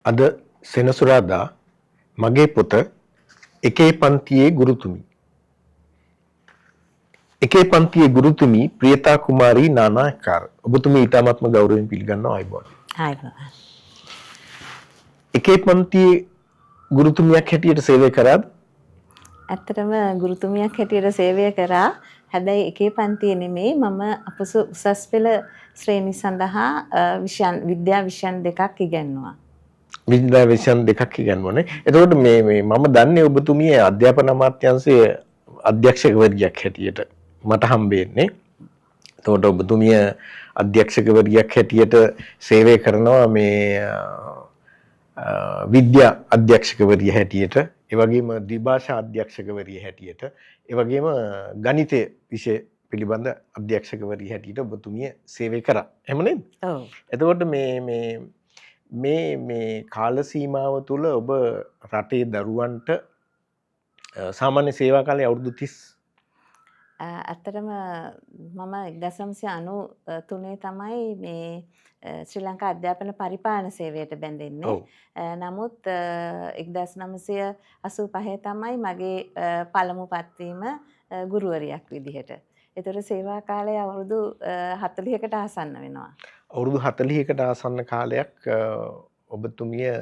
අද සෙනසුරාදා මගේ පොත එකේ පන්තියේ ගුරුතුමී. එකේ පන්තියේ ගුරුතුමී ප්‍රියතා කුමාරී නානායක්කාර. ඔබතුමී ඊටාත්ම ගෞරවයෙන් පිළිගන්නවා අයබෝන්. එකේ පන්තියේ ගුරුතුමියක් හැටියට සේවය කරාද? ඇත්තටම ගුරුතුමියක් හැටියට සේවය කරා. හැබැයි එකේ පන්තියේ නෙමෙයි මම අපසු උසස් පෙළ ශ්‍රේණි සඳහා විද්‍යා විෂයන් දෙකක් ඉගෙනුවා. විද්‍යා විෂයන් දෙකක් ඉගෙනුවානේ. එතකොට මේ මම දන්නේ ඔබතුමිය අධ්‍යාපන අමාත්‍යාංශයේ අධ්‍යක්ෂකවරියක් හැටියට මට හම්බෙන්නේ. එතකොට ඔබතුමිය අධ්‍යක්ෂකවරියක් හැටියට සේවය කරනවා මේ විද්‍යා අධ්‍යක්ෂකවරිය හැටියට, ඒ වගේම ද්විභාෂා අධ්‍යක්ෂකවරිය හැටියට, ඒ වගේම ගණිතය විෂය පිළිබඳ අධ්‍යක්ෂකවරිය හැටියට ඔබතුමිය සේවය කරා. එහෙම නේද? ඔව්. එතකොට මේ කාල සීමාව තුළ ඔබ රටේ දරුවන්ට සාමාන්‍ය සේවා කාලය අවුරුදු 30. ඇත්තටම මම 1993 තමයි මේ ශ්‍රී ලංකා අධ්‍යාපන පරිපාලන සේවයට බැඳෙන්නේ. නමුත් 1985 තමයි මගේ පළමු පත්වීම ගුරුවරියක් විදිහට. ඒතර සේවා කාලය අවුරුදු 40කට ආසන්න වෙනවා. අවුරුදු 40කට ආසන්න කාලයක් ඔබතුමිය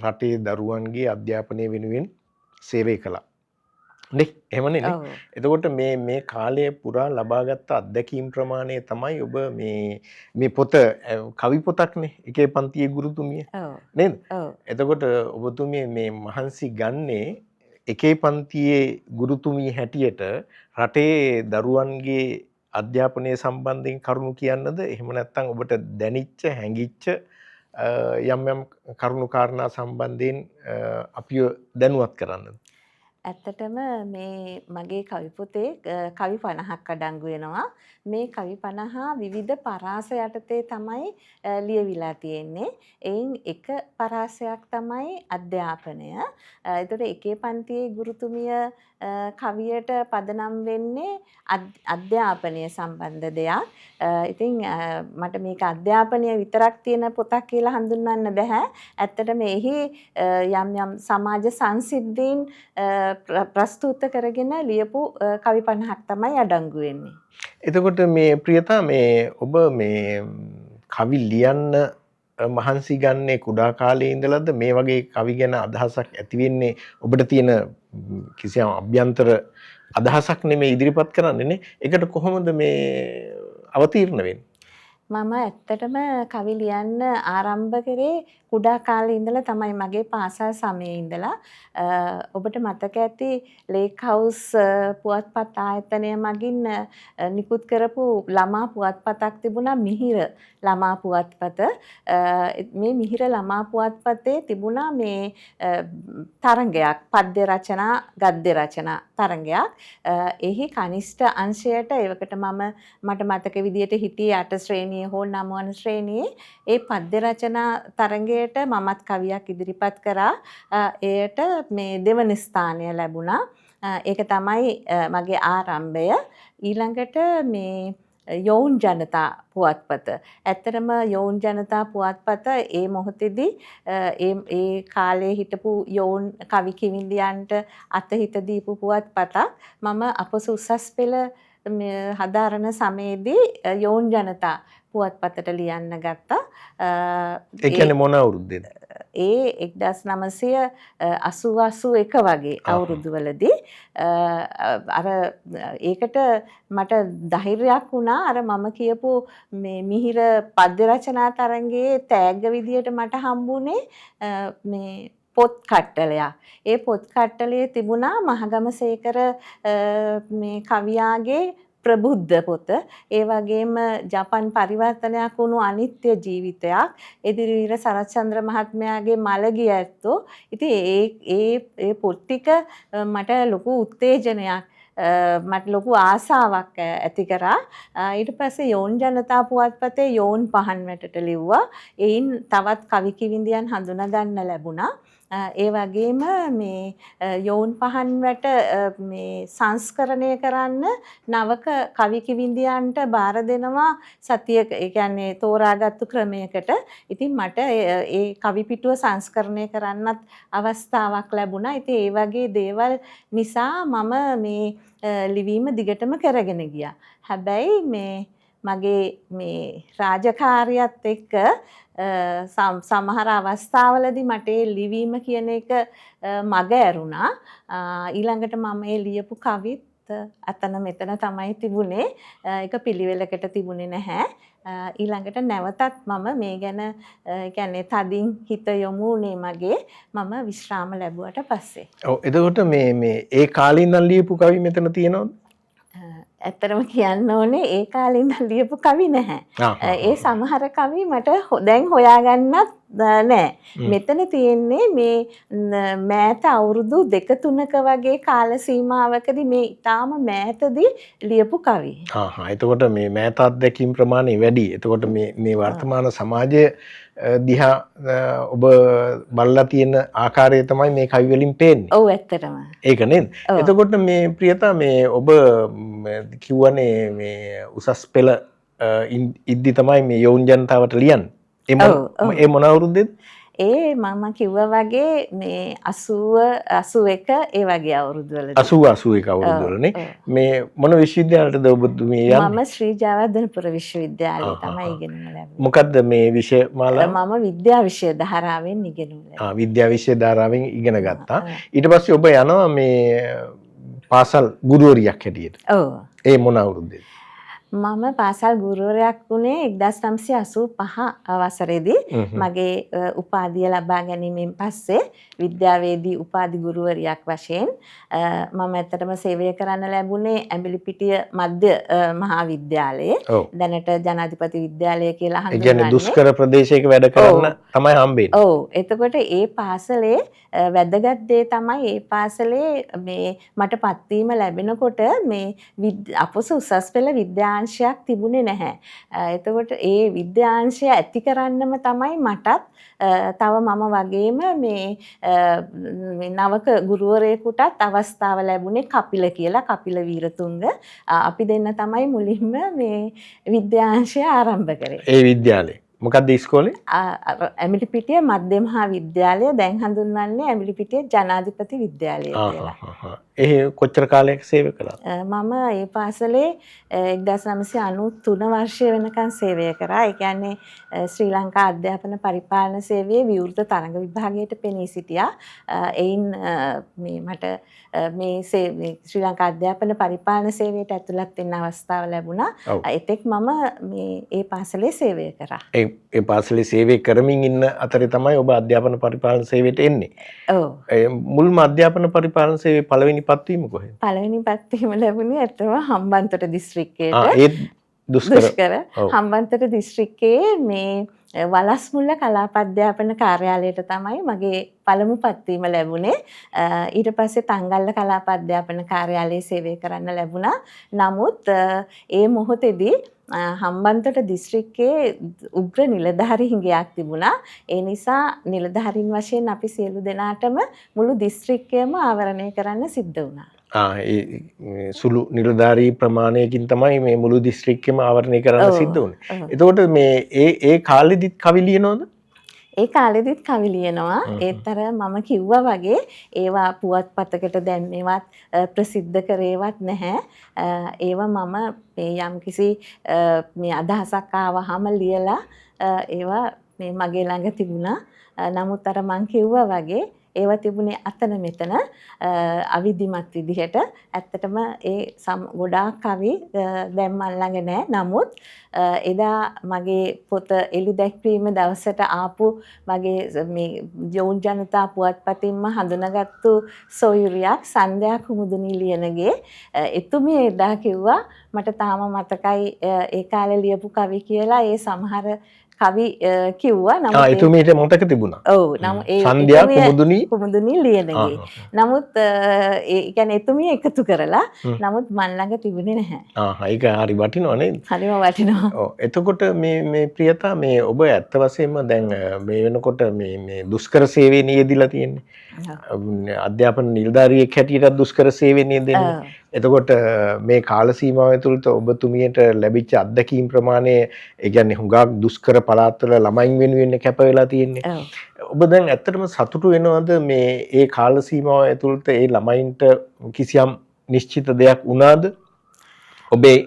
රටේ දරුවන්ගේ අධ්‍යාපනය වෙනුවෙන් සේවය කළා. නේ? එහෙම නේ? එතකොට මේ කාලය පුරා ලබාගත් අත්දැකීම් ප්‍රමාණය තමයි ඔබ මේ පොත කවි පොතක්නේ එකේ පන්තියේ ගුරුතුමිය. නේද? එතකොට ඔබතුමිය මේ මහන්සි ගන්නේ එකේ පන්තියේ ගුරුතුමිය හැටියට රටේ දරුවන්ගේ අධ්‍යාපනය සම්බන්ධයෙන් කරුණු කියන්නද? එහෙම නැත්නම් ඔබට දැනිච්ච හැඟිච්ච යම් කරුණු කාරණා සම්බන්ධයෙන් අපිව දැනුවත් කරන්නද? ඇත්තටම මේ මගේ කවි පොතේ කවි 50ක් අඩංගු වෙනවා. මේ කවි 50 විවිධ පරාස යටතේ තමයි ලියවිලා තියෙන්නේ. එයින් එක පරාසයක් තමයි අධ්‍යාපනය. ඒතර එකේ පන්තියේ ගුරුතුමිය කවියට පදනම් වෙන්නේ අධ්‍යාපනය සම්බන්ධ දෙයක්. ඉතින් මට මේක අධ්‍යාපනය විතරක් තියෙන පොතක් කියලා හඳුන්වන්න බෑ. ඇත්තටම එහි යම් සමාජ සංසිද්ධීන් ප්‍රස්තුත කරගෙන ලියපු කවි 50ක් තමයි අඩංගු වෙන්නේ. එතකොට මේ ප්‍රියතා මේ ඔබ මේ කවි ලියන්න මහන්සි ගන්නේ කුඩා කාලේ ඉඳලාද? මේ වගේ කවි ගැන අදහසක් ඇති වෙන්නේ ඔබට තියෙන කිසියම් අභ්‍යන්තර අදහසක් නෙමෙයි ඉදිරිපත් කරන්නේ නේ. ඒකට කොහොමද මේ අවතීර්ණ වෙන්නේ? මම ඇත්තටම කවි ලියන්න ආරම්භ කරේ කුඩා කාලේ ඉඳලා තමයි මගේ පාසල් සමයේ ඉඳලා. ඔබට මතක ඇති ලේක් හවුස් පුවත්පත් ආයතනය මගින් නිකුත් කරපු ළමා පුවත්පතක් තිබුණා මිහිර ළමා පුවත්පත. මේ මිහිර ළමා පුවත්පතේ තිබුණා මේ තරඟයක් පද්‍ය රචනා ගද්‍ය රචනා තරඟයක්. එහි කනිෂ්ඨ අංශයට ඒවකට මට මතක විදියට හිටියේ 8 ශ්‍රේණියේ හෝ 9 වන ශ්‍රේණියේ ඒ පද්‍ය රචනා තරඟයට මමත් කවියක් ඉදිරිපත් කරා. එයට මේ දෙවන ස්ථානය ලැබුණා. ඒක තමයි මගේ ආරම්භය. ඊළඟට මේ යෝන් ජනතා පුවත්පත. ඇත්තටම යෝන් ජනතා පුවත්පත ඒ මොහොතේදී ඒ කාලේ හිටපු යෝන් කවි කිවිඳියන්ට අතහිත දීපු පුවත්පතක්. මම අපසු උසස් පෙළ හදාරන සමයේදී යෝන් ජනතා පුවත්පතට ලියන්න ගත්තා. ඒ කියන්නේ මොන අවුරුද්දේද? ඒ 1980 වගේ අවුරුදුවලදී අර ඒකට මට ධෛර්යයක් වුණා. අර මම කියපු මේ මිහිර පද්‍ය රචනා තරංගයේ තෑග්ග විදියට මට හම්බුනේ මේ පොත් කට්ටලයක්. ඒ පොත් කට්ටලේ තිබුණා මහගමසේකර මේ කවියාගේ ප්‍රබුද්ධ පොත. ඒ වගේම ජපන් පරිවර්තනයක් වුණු අනිත්‍ය ජීවිතයක්. එදිරිවීර සරච්චන්ද්‍ර මහත්මයාගේ මළගිය ඇත්තෝ. ඉතින් ඒ පොත් ටික මට ලොකු උත්තේජනයක් මට ලොකු ආසාවක් ඇති කරා. ඊට පස්සේ යෝන් ජනතා පුවත්පතේ යෝන් පහන් වැටට ලිව්වා. එයින් තවත් කවි කිවිඳියන් හඳුනා ගන්න ලැබුණා. ඒ වගේම මේ යෝන් පහන් වැට මේ සංස්කරණය කරන්න නවක කවි කිවිඳියන්ට බාර දෙනවා සතියක. ඒ කියන්නේ තෝරාගත්තු ක්‍රමයකට. ඉතින් මට ඒ කවි පිටුව සංස්කරණය කරන්නත් අවස්ථාවක් ලැබුණා. ඉතින් ඒ වගේ දේවල් නිසා මම මේ ලිවීම දිගටම කරගෙන ගියා. හැබැයි මගේ මේ රාජකාරියත් එක්ක සමහර අවස්ථාවලදී මට ලිවීම කියන එක මග ඇරුණා. ඊළඟට මම ඒ ලියපු කවිත් අතන මෙතන තමයි තිබුණේ. ඒක පිළිවෙලකට තිබුණේ නැහැ. ඊළඟට නැවතත් මම මේ ගැන කියන්නේ තදින් හිත යොමු වුණේ මම විශ්‍රාම ලැබුවට පස්සේ. ඔව් එතකොට මේ ඒ කාලේ ඉඳන් ලියපු කවි මෙතන තියෙනවද? ඇත්තටම කියන්න ඕනේ ඒ කාලේ ඉඳන් ලියපු කවි නැහැ. ඒ සමහර කවි මට දැන් හොයාගන්නත් නෑ. මෙතන තියෙන්නේ මේ මෑත අවුරුදු 2-3ක වගේ කාල සීමාවකදී මේ ඊටාම මෑතදී ලියපු කවි. එතකොට මේ මෑත අත්දැකීම් ප්‍රමාණය වැඩි. එතකොට මේ වර්තමාන සමාජය දිහා ඔබ බලලා තියෙන ආකාරය තමයි මේ කවි වලින් පේන්නේ. ඔව් ඇත්තටම. ඒක නේද? එතකොට මේ ප්‍රියතා මේ ඔබ කිව්වනේ මේ උසස් පෙළ ඉද්දි තමයි මේ යෝන් ජනතාවට ලියන්නේ. ඒ මොන අවුරුද්දේද? ඒ මම කිව්වා වගේ මේ 80 81 ඒ වගේ අවුරුද්දවලදී. 80 81 අවුරුද්දවලනේ. මේ මොන විශ්වවිද්‍යාලයටද ඔබ මේ යන්නේ? මම ශ්‍රී ජයවර්ධනපුර විශ්වවිද්‍යාලයේ තමයි ඉගෙනුම ලැබුණේ. මොකද්ද මේ විෂය මාලාව? මම විද්‍යා විෂය ධාරාවෙන් ඉගෙනුම ලැබුණා. විද්‍යා විෂය ධාරාවෙන් ඉගෙන ගත්තා. ඊට පස්සේ ඔබ යනවා මේ පාසල් ගුරුවරියක් හැටියට. ඔව්. ඒ මොන අවුරුද්දේද? මම පාසල් ගුරුවරයෙක් වුණේ 1985 වසරේදී. මගේ උපාධිය ලබා ගැනීමෙන් පස්සේ විද්‍යාවේදී උපාධි ගුරුවරියක් වශයෙන් මම ඇත්තටම සේවය කරන්න ලැබුණේ ඇඹිලිපිටිය මධ්‍ය මහා විද්‍යාලයේ. දැනට ජනාධිපති විද්‍යාලය කියලා හඳුන්වන්නේ. ඒ කියන්නේ දුෂ්කර ප්‍රදේශයක වැඩ කරන්න තමයි හම්බෙන්නේ. ඔව්. එතකොට ඒ පාසලේ වැදගත් දේ තමයි ඒ පාසලේ මේ මට පත්වීම ලැබෙනකොට මේ අපොස උසස් පෙළ විද්‍යාංශයක් තිබුණේ නැහැ. එතකොට ඒ විද්‍යාංශය ඇති කරන්නම තමයි මටත් තව මම වගේම මේ නවක ගුරුවරයෙකුටත් අවස්ථාව ලැබුණේ කපිල කියලා කපිල වීරතුංග. අපි දෙන්න තමයි මුලින්ම මේ විද්‍යාංශය ආරම්භ කරේ. ඒ විද්‍යාලේ මොකක්ද ඉස්කෝලේ? ඇඹිලිපිටිය මධ්‍ය මහා විද්‍යාලය දැන් හඳුන්වන්නේ ඇඹිලිපිටිය ජනාධිපති විද්‍යාලය කියලා. කොච්චර කාලයක් සේවය කළාද? මම ඒ පාසලේ 1993 වර්ෂය වෙනකන් සේවය කරා. ඒ කියන්නේ ශ්‍රී ලංකා අධ්‍යාපන පරිපාලන සේවයේ විවෘත තරඟ විභාගයට පෙනී සිටියා. එයින් මට මේ ශ්‍රී ලංකා අධ්‍යාපන පරිපාලන සේවයට ඇතුළත් වෙන්න අවස්ථාව ලැබුණා. එතෙක් මම ඒ පාසලේ සේවය කරා. ඒ පාසලේ සේවය කරමින් ඉන්න අතරේ තමයි ඔබ අධ්‍යාපන පරිපාලන සේවයට එන්නේ. ඔව්. මුල්ම අධ්‍යාපන පරිපාලන සේවයේ පළවෙනි පත්වීම කොහෙද? පළවෙනි පත්වීම ලැබුණේ ඇත්තම හම්බන්තොට දිස්ත්‍රික්කයට. ඒත් දුෂ්කර. හම්බන්තොට දිස්ත්‍රික්කයේ මේ වලස්මුල්ල කලාප අධ්‍යාපන කාර්යාලයට තමයි මගේ පළමු පත්වීම ලැබුණේ. ඊට පස්සේ තංගල්ල කලාප අධ්‍යාපන කාර්යාලයේ සේවය කරන්න ලැබුණා. නමුත් ඒ මොහොතේදී හම්බන්තොට දිස්ත්‍රික්කයේ උග්‍ර නිලධාරී හිඟයක් තිබුණා. ඒ නිසා නිලධාරීන් වශයෙන් අපි සියලු දෙනාටම මුළු දිස්ත්‍රික්කයම ආවරණය කරන්න සිද්ධ වුණා. සුළු නිලධාරී ප්‍රමාණයකින් තමයි මේ මුළු දිස්ත්‍රික්කෙම ආවරණය කරන්න සිද්ධ වුණේ. එතකොට මේ ඒ කාලෙදිත් කවි ලියනවද? ඒ කාලෙදිත් කවි ලියනවා. ඒතර මම කිව්වා වගේ ඒවා පුවත්පතකට දැම්මේවත් ප්‍රසිද්ධ කරේවත් නැහැ. ඒවා මම මේ යම්කිසි මේ අදහසක් ආවහම ලියලා ඒවා මේ මගේ ළඟ තිබුණා. නමුත් අර මං කිව්වා වගේ ඒවා තිබුණේ අතන මෙතන අවිධිමත් විදිහට. ඇත්තටම ඒ ගොඩාක් කවි දැන් මන් ළඟ නැහැ. නමුත් එදා මගේ පොත එළි දැක්වීම දවසට ආපු මගේ මේ යෝන් ජනතා පුවත්පතින්ම හඳුනාගත්තු සොයුරියක් සන්ධ්‍යා කුමුදුනි ලියනගේ එතුමිය එදා කිව්වා මට තාම මතකයි ඒ කාලේ ලියපු කවි කියලා. ඒ සමහර කවි කිව්වා. නමුත් එතුමීට මතක තිබුණා. ඔව්. නම් ඒ සන්ධ්‍යා කුමුදුනී ලියනගේ. නමුත් ඒ කියන්නේ එතුමිය එකතු කරලා නමුත් මන් ළඟ තිබුණේ නැහැ. ඒක හරි වටිනවා නේද? හරිම වටිනවා. ඔව්. එතකොට මේ ප්‍රියතා මේ ඔබ ඇත්ත වශයෙන්ම දැන් මේ වෙනකොට මේ දුෂ්කර සේවයේ නියැදිලා තියෙන්නේ. අධ්‍යාපන නිලධාරියෙක් හැටියට දුෂ්කර සේවයේ නියැදෙන්නේ. එතකොට මේ කාල සීමාව ඇතුළත ඔබතුමියට ලැබිච්ච අත්දැකීම් ප්‍රමාණය ඒ කියන්නේ හුඟක් දුෂ්කර පළාත්වල ළමයින් වෙනුවෙන් කැප වෙලා තියෙන්නේ. ඔබ දැන් ඇත්තටම සතුටු වෙනවද මේ ඒ කාල සීමාව ඇතුළත ඒ ළමයින්ට කිසියම් නිශ්චිත දෙයක් වුණාද? ඔබේ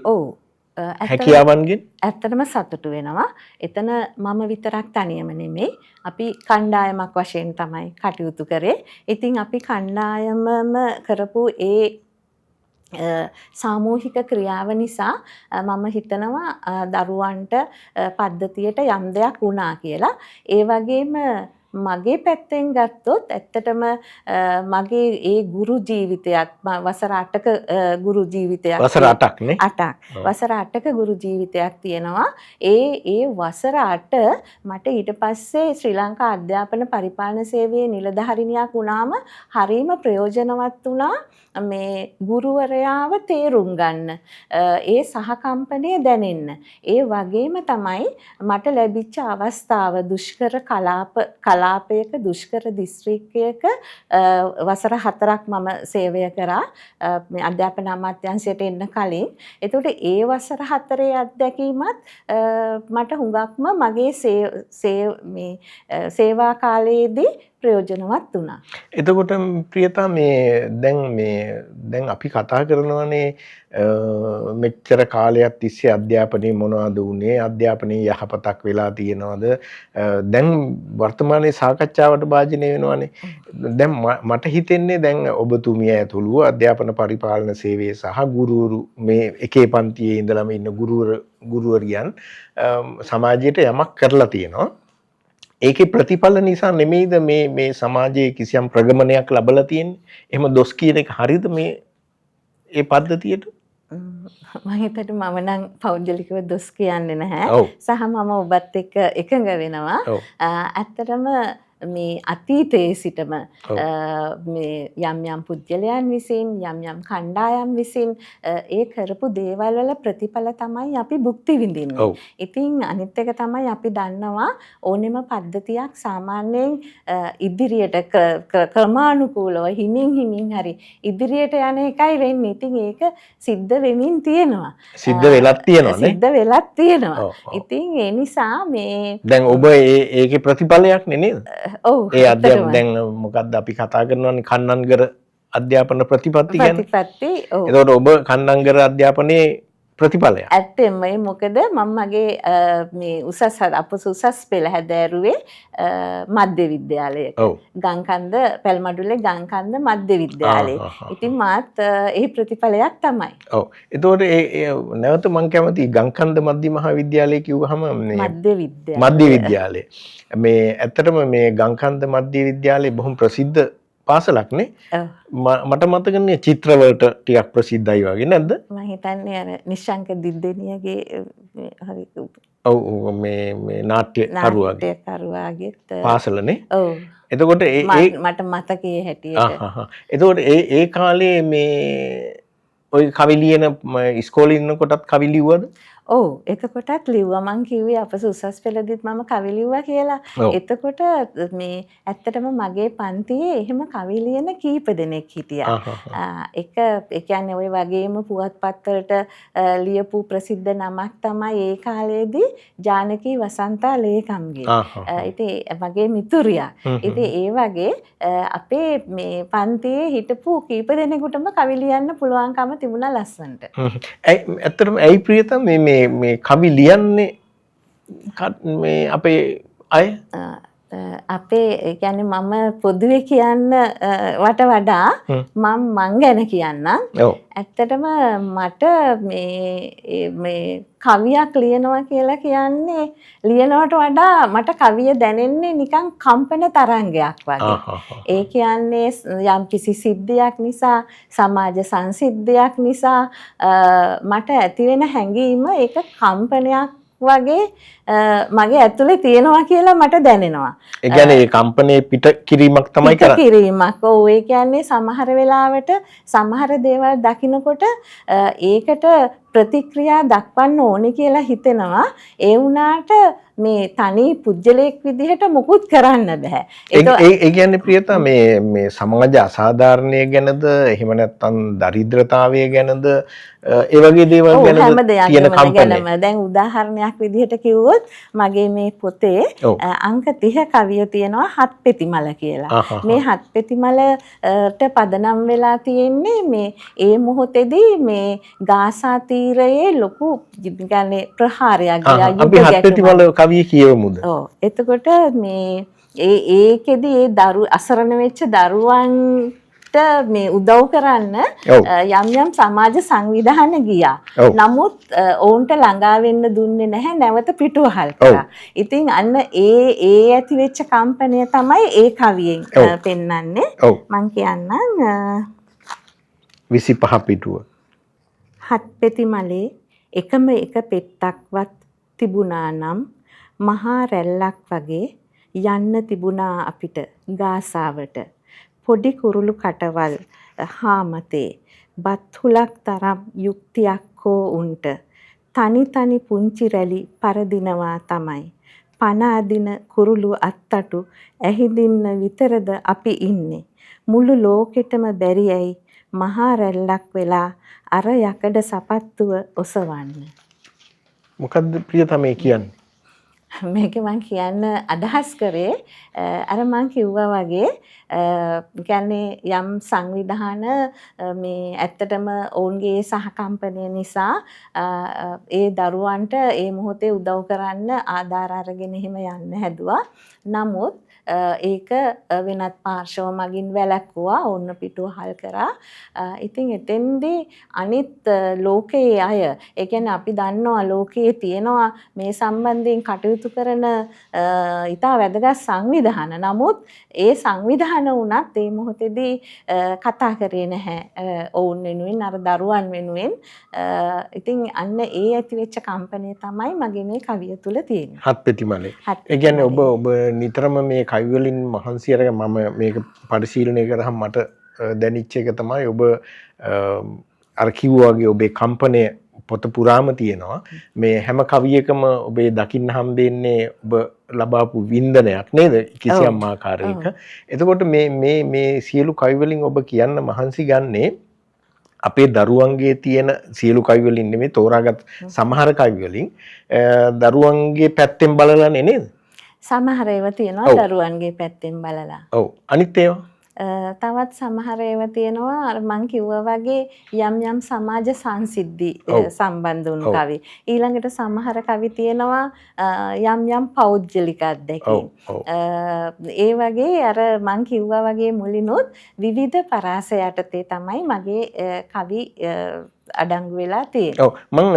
හැකියාවන්ගෙන් ඇත්තටම සතුටු වෙනවා. එතන මම විතරක් තනියම නෙමෙයි. අපි කණ්ඩායමක් වශයෙන් තමයි කටයුතු කරේ. ඉතින් අපි කණ්ඩායමම කරපු ඒ සාමූහික ක්‍රියාව නිසා මම හිතනවා දරුවන්ට පද්ධතියට යම් දෙයක් වුණා කියලා. ඒ වගේම මගේ පැත්තෙන් ගත්තොත් ඇත්තටම මගේ ඒ ගුරු ජීවිතයත් වසර 8ක ගුරු ජීවිතයක් වසර 8ක් නේ 8ක් වසර 8ක ගුරු ජීවිතයක් තියෙනවා. ඒ වසර 8 මට ඊට පස්සේ ශ්‍රී ලංකා අධ්‍යාපන පරිපාලන සේවයේ නිලධාරිනියක් වුණාම හරීම ප්‍රයෝජනවත් වුණා. මේ ගුරුවරයාව තේරුම් ගන්න, ඒ සහකම්පනය දැනෙන්න. ඒ වගේම තමයි මට ලැබිච්ච අවස්ථාව දුෂ්කර කලාපයක දුෂ්කර දිස්ත්‍රික්කයක වසර 4ක් මම සේවය කරා මේ අධ්‍යාපන අමාත්‍යාංශයට එන්න කලින්. එතකොට ඒ වසර 4 අත්දැකීමත් මට හුඟක්ම මගේ සේවා කාලයේදී ප්‍රයෝජනවත් වුණා. එතකොට ප්‍රියතා දැන් අපි කතා කරනවානේ මෙච්චර කාලයක් තිස්සේ අධ්‍යාපනයේ මොනවද වුනේ, අධ්‍යාපනයේ යහපතක් වෙලා තියෙනවද? දැන් වර්තමානයේ සාකච්ඡාවට භාජනය වෙනවානේ. දැන් මට හිතෙන්නේ දැන් ඔබතුමිය ඇතුළු අධ්‍යාපන පරිපාලන සේවයේ සහ ගුරුවරු මේ එකේ පන්තියේ ඉඳලම ඉන්න ගුරුවරියන් සමාජයට යමක් කරලා තියෙනවා. ඒකේ ප්‍රතිඵල නිසා නෙමෙයිද මේ සමාජයේ කිසියම් ප්‍රගමනයක් ලැබලා තියෙන්නේ? එහෙම දොස් කියන එක හරියද ඒ පද්ධතියට? මම හිතට මම නම් පෞද්ගලිකව දොස් කියන්නේ නැහැ. සහ මම ඔබත් එක්ක එකඟ වෙනවා. ඇත්තටම මේ අතීතයේ සිටම මේ යම් පුද්ගලයන් විසින් යම් කණ්ඩායම් විසින් ඒ කරපු දේවල් වල ප්‍රතිඵල තමයි අපි භුක්ති විඳින්නේ. ඉතින් අනිත් එක තමයි අපි දන්නවා ඕනෙම පද්ධතියක් සාමාන්‍යයෙන් ඉදිරියට ක්‍රමානුකූලව හිමින් හරි ඉදිරියට යන එකයි වෙන්නේ. ඉතින් ඒක සිද්ධ වෙමින් තියෙනවා. සිද්ධ වෙලක් තියෙනවා. ඉතින් ඒ නිසා මේ දැන් ඔබ ඒකේ ප්‍රතිඵලයක් නේද? ඒ අධ්‍යාපන දැන් මොකක්ද අපි කතා කරනවානේ කන්නන්ගර අධ්‍යාපන ප්‍රතිපත්ති ගැන. එතකොට ඔබ කන්නන්ගර අධ්‍යාපනයේ ප්‍රතිඵලය. ඇත්තෙන්ම මොකද මම මගේ මේ උසස් පෙළ හැදෑරුවේ මධ්‍ය විද්‍යාලයක. ගංකන්ද පැල්මඩුල්ලේ ගංකන්ද මධ්‍ය විද්‍යාලයේ. ඉතින් මාත් ඒ ප්‍රතිඵලයක් තමයි. ඔව්. එතකොට නැවත මම කැමති ගංකන්ද මධ්‍ය මහා විද්‍යාලය කිව්වහම මධ්‍ය විද්‍යාලය. මේ ඇත්තටම මේ ගංකන්ද මධ්‍ය විද්‍යාලය බොහොම ප්‍රසිද්ධ පාසලක් නේ. මට මතකනේ චිත්‍රවලට ටිකක් ප්‍රසිද්ධයි වගේ නැද්ද? මම හිතන්නේ අර නිශ්ශංක දිද්දෙනියගේ හරි ඔව් මේ නාට්‍යකරුවාගේ පාසලනේ. ඔව්. එතකොට මට මතකයේ හැටියට. එතකොට ඒ කාලේ මේ ඔය කවි ලියන ඉස්කෝලේ ඉන්නකොටත් කවි ලිව්වද? ඔව් එතකොටත් ලිව්වා. මං කිව්වේ අපස උසස් පෙළදීත් මම කවි ලිව්වා කියලා. එතකොට මේ ඇත්තටම මගේ පන්තියේ එහෙම කවි ලියන කීප දෙනෙක් හිටියා. ඒ කියන්නේ ওই වගේම පුවත්පත් වලට ලියපු ප්‍රසිද්ධ නමක් තමයි ඒ කාලේදී ජානකී වසන්තා ලේකම්ගේ. ඉතින් මගේ මිතුරියා. ඉතින් ඒ වගේ අපේ මේ පන්තියේ හිටපු කීප දෙනෙකුටම කවි ලියන්න පුළුවන්කම තිබුණා ලස්සනට. ඇත්තටම ඇයි ප්‍රියතා මේ කවි ලියන්නේ මේ අපේ අය අපේ කියන්නේ මම පොදුවේ කියන්න වට වඩා මං ගැන කියන්නම්. ඇත්තටම මට මේ කවියක් ලියනවා කියලා කියන්නේ ලියනවට වඩා මට කවිය දැනෙන්නේ නිකන් කම්පන තරංගයක් වගේ. ඒ කියන්නේ යම් කිසි සිද්ධියක් නිසා සමාජ සංසිද්ධියක් නිසා මට ඇති වෙන හැඟීම ඒක කම්පනයක් වගේ මගේ ඇතුලේ තියෙනවා කියලා මට දැනෙනවා. ඒ කියන්නේ කම්පනයේ පිට කිරීමක් තමයි පිට කිරීමක්. ඔව් ඒ කියන්නේ සමහර වෙලාවට සමහර දේවල් දකිනකොට ඒකට ප්‍රතික්‍රියා දක්වන්න ඕනේ කියලා හිතෙනවා. ඒ වුණාට මේ තනි පුජ්‍යලයක් විදිහට මුකුත් කරන්න බෑ. ඒ කියන්නේ ප්‍රියතා මේ සමාජ අසාධාරණය ගැනද එහෙම නැත්නම් දරිද්‍රතාවය ගැනද ඒ වගේ දේවල් ගැනද හැම දෙයක්ම ගැනම දැන් උදාහරණයක් විදිහට කිව්වොත් මගේ මේ පොතේ අංක 30 කවිය තියෙනවා හත් පෙතිමල කියලා. මේ හත් පෙතිමලට පදනම් වෙලා තියෙන්නේ මේ ඒ මොහොතේදී මේ ගාසා තීරයේ ලොකු يعني ප්‍රහාරයක් ගියා යුද්ධ අපි හත් පෙතිමල කවිය කියවමුද? ඔව්. එතකොට මේ ඒකෙදි ඒ අසරණ වෙච්ච දරුවන්ට මේ උදව් කරන්න යම් යම් සමාජ සංවිධාන ගියා. නමුත් ඔවුන්ට ළඟා වෙන්න දුන්නේ නැහැ නැවත පිටුවහල් කරා. ඉතින් අන්න ඒ ඇති වෙච්ච කම්පනය තමයි ඒ කවියෙන් පෙන්වන්නේ. මම කියන්නම් 25 පිටුව. හත් පෙතිමලේ එකම එක පෙත්තක්වත් තිබුණා නම් මහා රැල්ලක් වගේ යන්න තිබුණා අපිට ගාසාවට. පොඩි කුරුළු කටවල් හාමතේ බත් හුලක් තරම් යුක්තියක් හෝ උන්ට තනි තනි පුංචි රැලි පරදිනවා තමයි. පන අදින කුරුළු අත්තටු ඇහිදින්න විතරද අපි ඉන්නේ. මුළු ලෝකෙටම බැරියයි මහා රැල්ලක් වෙලා අර යකඩ සපත්තුව ඔසවන්න. මොකද්ද ප්‍රියතා මේ කියන්නේ? මේක මම කියන්න අදහස් කරේ අර මම කිව්වා වගේ කියන්නේ යම් සංවිධාන මේ ඇත්තටම ඔවුන්ගේ සහකම්පනය නිසා ඒ දරුවන්ට ඒ මොහොතේ උදව් කරන්න ආධාර අරගෙන එහෙම යන්න හැදුවා. නමුත් ඒක වෙනත් පාර්ශව මගින් වැළැක්වුවා. ඔන්න පිටුවහල් කරා. ඉතින් එතෙන්දී අනිත් ලෝකයේ අය ඒ කියන්නේ අපි දන්නවා ලෝකයේ තියෙනවා මේ සම්බන්ධයෙන් කටයුතු කරන ඉතා වැදගත් සංවිධාන. නමුත් ඒ සංවිධාන වුණත් මේ මොහොතේදී කතා කරේ නැහැ ඔවුන් වෙනුවෙන් අර දරුවන් වෙනුවෙන්. ඉතින් අන්න ඒ ඇති වෙච්ච කම්පනය තමයි මගේ මේ කවිය තුල තියෙන්නේ. හත් පෙතිමලේ. ඒ කියන්නේ ඔබ නිතරම මේ කවි වලින් මහන්සි අරගෙන මම මේක පරිශීලනය කරාම මට දැනෙච්ච එක තමයි ඔබ අර කිව්වා වගේ ඔබේ කම්පනය පොත පුරාම තියෙනවා. මේ හැම කවියකම ඔබේ දකින්න හම්බෙන්නේ ඔබ ලබාපු වින්දනයක් නේද කිසියම් ආකාරයක. එතකොට මේ සියලු කවි වලින් ඔබ කියන්න මහන්සි ගන්නේ අපේ දරුවන්ගේ තියෙන සියලු කවි වලින් නෙමෙයි තෝරාගත් සමහර කවි වලින් දරුවන්ගේ පැත්තෙන් බලලා නේද? සමහර ඒවා තියෙනවා දරුවන්ගේ පැත්තෙන් බලලා. ඔව්. අනිත් ඒවා තවත් සමහර ඒවා තියෙනවා අර මං කිව්වා වගේ යම් සමාජ සංසිද්ධි සම්බන්ධ වුණු කවි. ඊළඟට සමහර කවි තියෙනවා යම් පෞද්ගලික අත්දැකීම්. ඒ වගේ අර මං කිව්වා වගේ මුලිනුත් විවිධ පරාස යටතේ තමයි මගේ කවි අඩංගු වෙලා තියෙන්නේ. ඔව් මම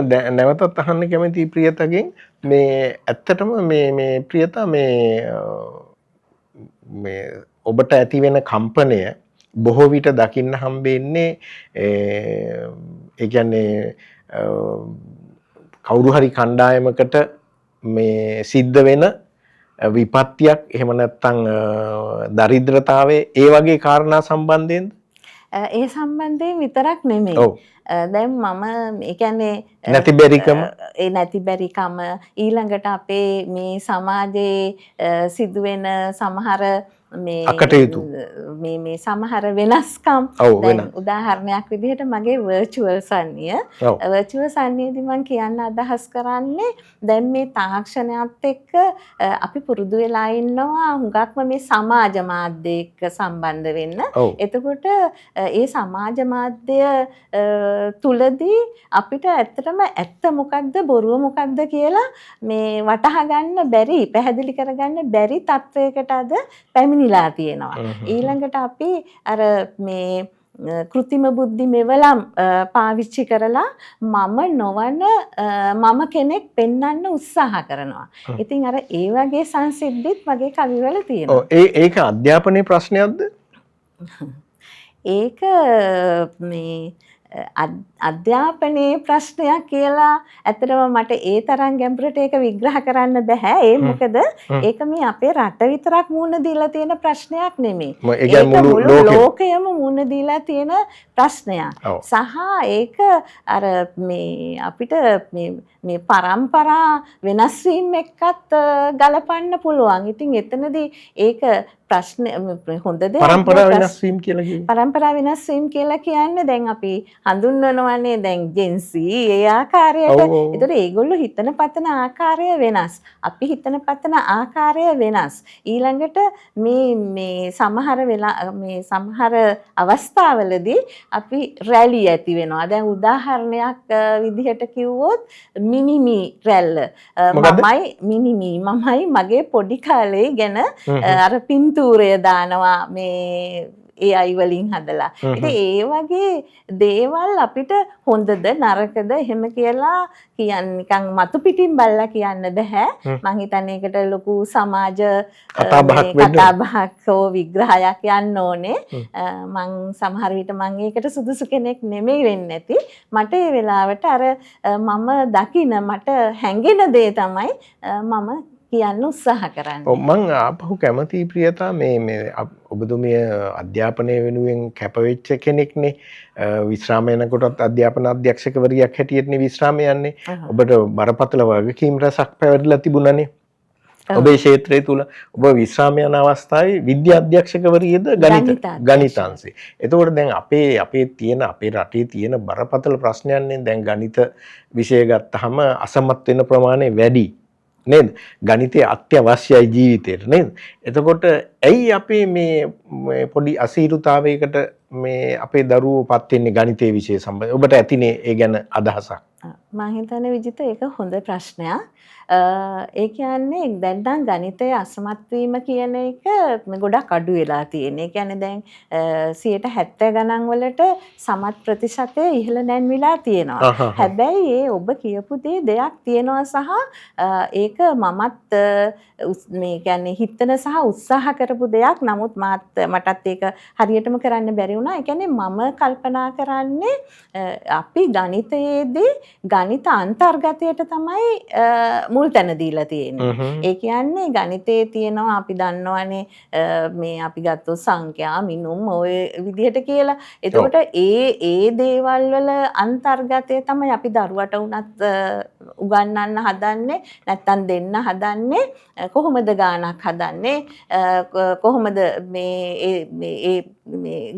නැවතත් අහන්න කැමතියි ප්‍රියතගෙන් මේ ඇත්තටම මේ ප්‍රියතා මේ ඔබට ඇති වෙන කම්පනය බොහෝ විට දකින්න හම්බෙන්නේ ඒ කියන්නේ කවුරු හරි කණ්ඩායමකට මේ සිද්ධ වෙන විපත්තියක් එහෙම නැත්නම් දරිද්‍රතාවයේ ඒ වගේ කාරණා සම්බන්ධයෙන්ද? ඒ සම්බන්ධයෙන් විතරක් නෙමෙයි. දැන් මම ඒ කියන්නේ නැතිබැරිකම ඊළඟට අපේ මේ සමාජයේ සිදුවෙන සමහර මේ සමහර වෙනස්කම් දැන් උදාහරණයක් විදිහට මගේ වර්චුවල් සන්නිය සන්නියේදී මම කියන්න අදහස් කරන්නේ දැන් මේ තාක්ෂණයත් එක්ක අපි පුරුදු වෙලා ඉන්නවා හුඟක්ම මේ සමාජ මාධ්‍ය එක්ක සම්බන්ධ වෙන්න. එතකොට ඒ සමාජ මාධ්‍ය තුලදී අපිට ඇත්තටම ඇත්ත මොකක්ද බොරුව මොකක්ද කියලා මේ වටහා ගන්න බැරි පැහැදිලි කරගන්න බැරි තත්වයකට අද පැමිණිලා තියෙනවා. ඊළඟට අපි අර මේ කෘතිම බුද්ධි මෙවලම් පාවිච්චි කරලා මම නොවන මම කෙනෙක් පෙන්වන්න උත්සාහ කරනවා. ඉතින් අර ඒ වගේ සංසිද්ධිත් මගේ කවිවල තියෙනවා. ඒක අධ්‍යාපනයේ ප්‍රශ්නයක්ද? ඒක මේ අධ්‍යාපනයේ ප්‍රශ්නයක් කියලා ඇත්තටම මට ඒ තරම් ගැඹුරට ඒක විග්‍රහ කරන්න බෑ. ඒ මොකද ඒක මේ අපේ රට විතරක් මුහුණ දීලා තියෙන ප්‍රශ්නයක් නෙමෙයි. ඒක මුළු ලෝකයම මුහුණ දීලා තියෙන ප්‍රශ්නයක්. සහ ඒක අර මේ අපිට මේ පරම්පරා වෙනස් වීම එක්කත් ගලපන්න පුළුවන්. ඉතින් එතනදී ඒක ප්‍රශ්න හොඳ දෙයක්. පරම්පරා වෙනස් වීම කියලා කියන්නේ පරම්පරා වෙනස් වීම කියලා කියන්නේ දැන් අපි හඳුන්වනවානේ දැන් ජෙන්සී ඒ ආකාරයට. ඒතර ඒගොල්ලෝ හිතන පතන ආකාරය වෙනස්. අපි හිතන පතන ආකාරය වෙනස්. ඊළඟට මේ සමහර අවස්ථාවලදී අපි රැලි ඇති වෙනවා. දැන් උදාහරණයක් විදිහට කිව්වොත් මිනිමි රැල්ල. මමයි මගේ පොඩි කාලේ ගැන අර පින්තූරය දානවා මේ AI වලින් හදලා. ඉතින් ඒ වගේ දේවල් අපිට හොඳද නරකද එහෙම කියලා කියන්නේ නිකන් මතු පිටින් බලලා කියන්න බෑ. මං හිතන්නේ ඒකට ලොකු සමාජ කතාබහක් හෝ විග්‍රහයක් යන්න ඕනේ. මං සමහර විට මං ඒකට සුදුසු කෙනෙක් නෙමෙයි වෙන්නේ නැති. මට ඒ වෙලාවට අර මම දකින මට හැඟෙන දේ තමයි මම කියන්න උත්සාහ කරන්න. මං ආපහු කැමති ප්‍රියතා මේ ඔබතුමිය අධ්‍යාපනය වෙනුවෙන් කැපවෙච්ච කෙනෙක්නේ. විශ්‍රාම යනකොටත් අධ්‍යාපන අධ්‍යක්ෂකවරියක් හැටියටනේ විශ්‍රාම යන්නේ. ඔබට බරපතල වගකීම් රැසක් පැවරලා තිබුණානේ. ඔබේ ක්ෂේත්‍රය තුල ඔබ විශ්‍රාම යන අවස්ථාවේ විද්‍යා අධ්‍යක්ෂකවරියද ගණිතාංශේ. එතකොට දැන් අපේ රටේ තියෙන බරපතල ප්‍රශ්නයන්නේ දැන් ගණිත විෂය ගත්තාම අසමත් වෙන ප්‍රමාණය වැඩි. නේද? ගණිතය අත්‍යවශ්‍යයි ජීවිතේට නේද? එතකොට ඇයි අපි මේ පොඩි අසීරුතාවයකට මේ අපේ දරුවෝ පත් වෙන්නේ ගණිතයේ විෂය සම්බන්ධව? ඔබට ඇතිනේ ඒ ගැන අදහසක්. මම හිතන්නේ විජිත ඒක හොඳ ප්‍රශ්නයක්. ඒ කියන්නේ දැන් නම් ගණිතයේ අසමත් වීම කියන එක ගොඩක් අඩු වෙලා තියෙන. ඒ කියන්නේ දැන් 70 ගණන් වලට සමත් ප්‍රතිශතය ඉහළ නැන්විලා තියෙනවා. හැබැයි ඒ ඔබ කියපු දෙයක් තියෙනවා සහ ඒක මමත් මේ කියන්නේ හිතන සහ උත්සාහ කරපු දෙයක්. නමුත් මටත් ඒක හරියටම කරන්න බැරි වුණා. ඒ කියන්නේ මම කල්පනා කරන්නේ අපි ගණිතයේදී ගණිත අන්තර්ගතයට තමයි මුල් තැන දීලා තියෙන්නේ. ඒ කියන්නේ ගණිතයේ තියෙනවා අපි දන්නවනේ මේ අපි ගත්තොත් සංඛ්‍යා මිනුම් ඔය විදිහට කියලා. එතකොට ඒ දේවල් වල අන්තර්ගතය තමයි අපි දරුවට උනත් උගන්වන්න හදන්නේ. නැත්තම් දෙන්න හදන්නේ. කොහොමද ගානක් හදන්නේ? කොහොමද මේ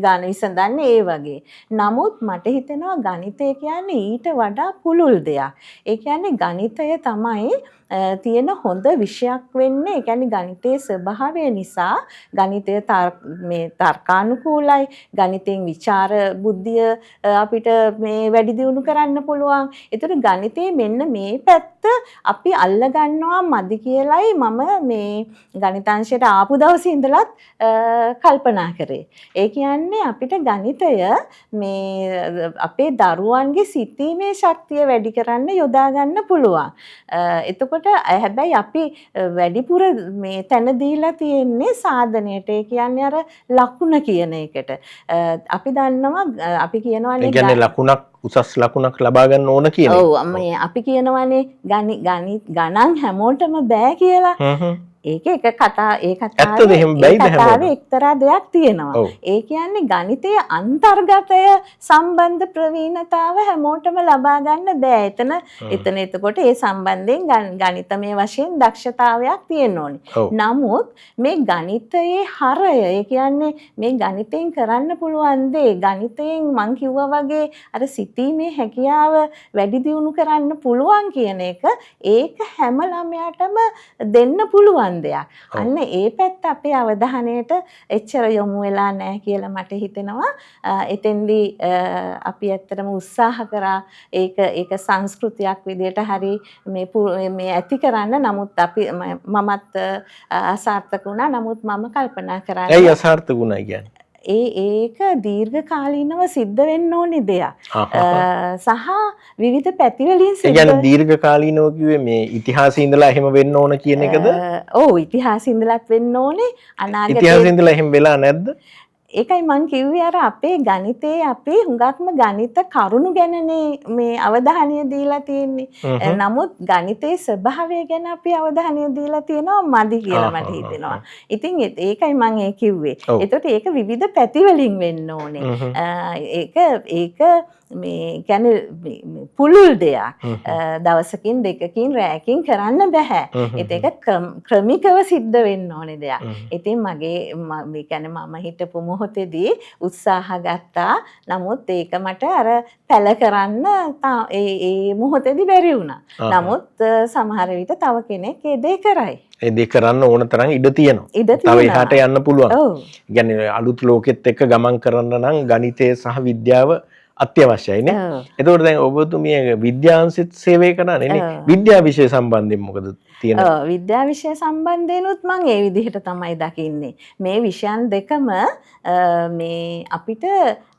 ගාන විසඳන්නේ ඒ වගේ. නමුත් මට හිතෙනවා ගණිතය කියන්නේ ඊට වඩා පුළුල් දෙයක්. ඒ කියන්නේ ගණිතය තමයි තියෙන හොඳ විෂයක් වෙන්නේ. ඒ කියන්නේ ගණිතයේ ස්වභාවය නිසා ගණිතය මේ තර්කානුකූලයි. ගණිතෙන් විචාර බුද්ධිය අපිට මේ වැඩි දියුණු කරන්න පුළුවන්. ඒතර ගණිතයේ මෙන්න මේ පැත්ත අපි අල්ල ගන්නවා මදි කියලයි මම මේ ගණිතාංශයට ආපු දවසේ ඉඳලත් කල්පනා කරේ. ඒ කියන්නේ අපිට ගණිතය මේ අපේ දරුවන්ගේ සිතීමේ ශක්තිය වැඩි කරන්න යොදා ගන්න පුළුවන්. එතකොට හැබැයි අපි වැඩිපුර මේ තැන දීලා තියෙන්නේ සාධනයට. ඒ කියන්නේ අර ලකුණ කියන එකට. අපි දන්නවා අපි කියනවානේ ලකුණක් උසස් ලකුණක් ලබා ගන්න ඕන කියන එක. ඔව් මේ අපි කියනවානේ ගණන් හැමෝටම බෑ කියලා. ඒක කතාවේ එක්තරා දෙයක් තියෙනවා. ඒ කියන්නේ ගණිතයේ අන්තර්ගතය සම්බන්ධ ප්‍රවීණතාව හැමෝටම ලබා ගන්න බෑ. එතන එතකොට ඒ සම්බන්ධයෙන් ගණිතමය වශයෙන් දක්ෂතාවයක් තියෙන්න ඕනේ. නමුත් මේ ගණිතයේ හරය, ඒ කියන්නේ මේ ගණිතෙන් කරන්න පුළුවන් දේ, ගණිතයෙන් මං කිව්වා වගේ අර සිතීමේ හැකියාව වැඩි දියුණු කරන්න පුළුවන් කියන එක ඒක හැම ළමයාටම දෙන්න පුළුවන් දෙයක්. අන්න ඒ පැත්ත අපේ අවධානයට එච්චර යොමු වෙලා නැහැ කියලා මට හිතෙනවා. එතෙන්දී අපි ඇත්තටම උත්සාහ කරා ඒක සංස්කෘතියක් විදිහට හරි මේ ඇති කරන්න. නමුත් මමත් අසාර්ථක වුණා. නමුත් මම කල්පනා කරා. ඇයි අසාර්ථක වුණා කියන්නේ? ඒක දීර්ඝකාලීනව සිද්ධ වෙන්න ඕනේ දෙයක්. සහ විවිධ පැතිවලින් සිද්ධ. ඒ කියන්නේ දීර්ඝකාලීනව කිව්වේ මේ ඉතිහාසයේ ඉඳලා එහෙම වෙන්න ඕන කියන එකද? ඔව් ඉතිහාසයේ ඉඳලත් වෙන්න ඕනේ. අනාගතයේ ඉතිහාසයේ ඉඳලා එහෙම වෙලා නැද්ද? ඒකයි මං කිව්වේ අර අපේ ගණිතයේ අපි හුඟක්ම ගණිත කරුණු ගැනනේ මේ අවධානය දීලා තියෙන්නේ. නමුත් ගණිතයේ ස්වභාවය ගැන අපි අවධානය දීලා තියෙනවා මදි කියලා මට හිතෙනවා. ඉතින් ඒකයි මං ඒ කිව්වේ. එතකොට ඒක විවිධ පැති වලින් වෙන්න ඕනේ. ඒක මේ කියන්නේ පුළුල් දෙයක්. දවසකින් දෙකකින් රැයකින් කරන්න බෑ. ඒක ක්‍රමිකව සිද්ධ වෙන්න ඕනේ දෙයක්. ඉතින් මගේ මේ කියන්නේ මම හිටපු මොහොතේදී උත්සාහ ගත්තා. නමුත් ඒක මට අර පැල කරන්න ඒ මොහොතේදී බැරි වුණා. නමුත් සමහර විට තව කෙනෙක් ඒ දේ කරයි. ඒ දේ කරන්න ඕන තරම් ඉඩ තියෙනවා. තව එහාට යන්න පුළුවන්. කියන්නේ අලුත් ලෝකෙත් එක්ක ගමන් කරන්න නම් ගණිතය සහ විද්‍යාව අත්‍යවශ්‍යයි නේ. එතකොට දැන් ඔබතුමිය විද්‍යාංශෙත් සේවය කරන්නේ නේ. විද්‍යා විෂය සම්බන්ධයෙන් මොකද තියෙන? විද්‍යා විෂය සම්බන්ධයෙන්ුත් මම ඒ විදිහට තමයි දකින්නේ. මේ විෂයන් දෙකම මේ අපිට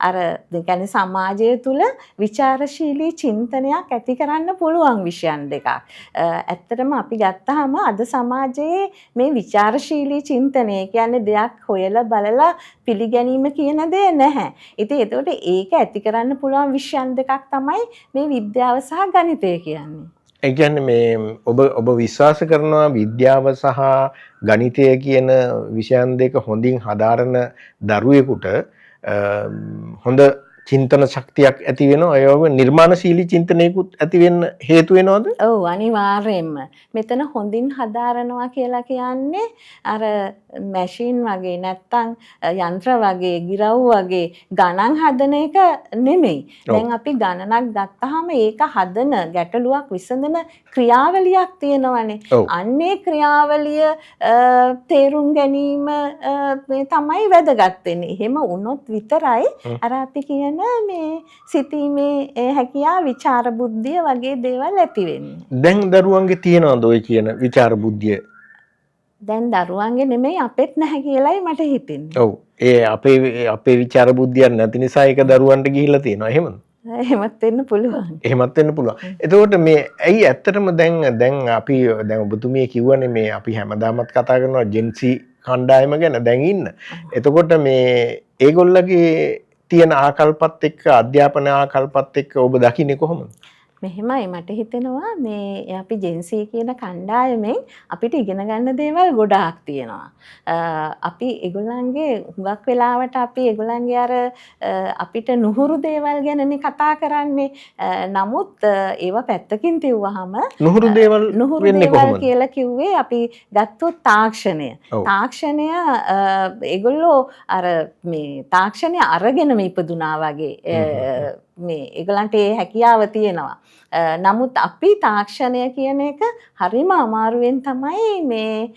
අර කියන්නේ සමාජය තුළ විචාරශීලී චින්තනයක් ඇති කරන්න පුළුවන් විෂයන් දෙකක්. ඇත්තටම අපි ගත්තාම අද සමාජයේ මේ විචාරශීලී චින්තනය කියන්නේ දෙයක් හොයලා බලලා පිළිගැනීම කියන දේ නැහැ. ඉතින් ඒකට ඒක ඇති කරන්න පුළුවන් විෂයන් දෙකක් තමයි මේ විද්‍යාව සහ ගණිතය කියන්නේ. ඒ කියන්නේ මේ ඔබ විශ්වාස කරනවා විද්‍යාව සහ ගණිතය කියන විෂයන් දෙක හොඳින් හදාරන දරුවෙකුට හොඳ චින්තන ශක්තියක් ඇති වෙනවා. ඒ වගේ නිර්මාණශීලී චින්තනයකුත් ඇති වෙන්න හේතු වෙනවද? ඔව් අනිවාර්යයෙන්ම. මෙතන හොඳින් හදාරනවා කියලා කියන්නේ අර මැෂින් වගේ නැත්තම් යන්ත්‍ර වගේ ගිරව් වගේ ගණන් හදන එක නෙමෙයි. දැන් අපි ගණනක් ගත්තාම ඒක හදන ගැටලුවක් විසඳන ක්‍රියාවලියක් තියෙනවනේ. අන්නේ ක්‍රියාවලිය තේරුම් ගැනීම මේ තමයි වැදගත් වෙන්නේ. එහෙම වුණොත් විතරයි අර අපි කියන මේ සිතීමේ හැකියාව විචාර බුද්ධිය වගේ දේවල් ඇති වෙන්නේ. දැන් දරුවන්ගේ තියනවද ඔය කියන විචාර බුද්ධිය? දැන් දරුවන්ගේ නෙමෙයි අපෙත් නැහැ කියලායි මට හිතෙන්නේ. ඔව්. ඒ අපේ විචාර බුද්ධියක් නැති නිසා ඒක දරුවන්ට ගිහිල්ලා තියෙනවා. එහෙමද? එහෙමත් වෙන්න පුළුවන්. එහෙමත් වෙන්න පුළුවන්. එතකොට මේ ඇයි ඇත්තටම දැන් අපි දැන් ඔබතුමිය කිව්වනේ මේ අපි හැමදාමත් කතා කරනවා ජෙන්සි කණ්ඩායම ගැන දැන් ඉන්න. එතකොට මේ ඒගොල්ලගේ තියෙන ආකල්පත් එක්ක අධ්‍යාපන ආකල්පත් එක්ක ඔබ දකින්නේ කොහොමද? මෙහෙමයි මට හිතෙනවා මේ අපි ජෙන්සී කියන කණ්ඩායමෙන් අපිට ඉගෙන ගන්න දේවල් ගොඩාක් තියෙනවා. අපි ඒගොල්ලන්ගේ හුඟක් වෙලාවට අපි ඒගොල්ලන්ගේ අර අපිට නුහුරු දේවල් ගැනනේ කතා කරන්නේ. නමුත් ඒවා පැත්තකින් තියුවාම නුහුරු දේවල් වෙන්නේ කොහොමද කියලා කිව්වේ අපි ගත්තොත් තාක්ෂණය. තාක්ෂණය ඒගොල්ලෝ අර මේ තාක්ෂණය අරගෙනම ඉපදුනා වගේ මේ ඒගොල්ලන්ට ඒ හැකියාව තියෙනවා. නමුත් අපි තාක්ෂණය කියන එක හරිම අමාරුවෙන් තමයි මේ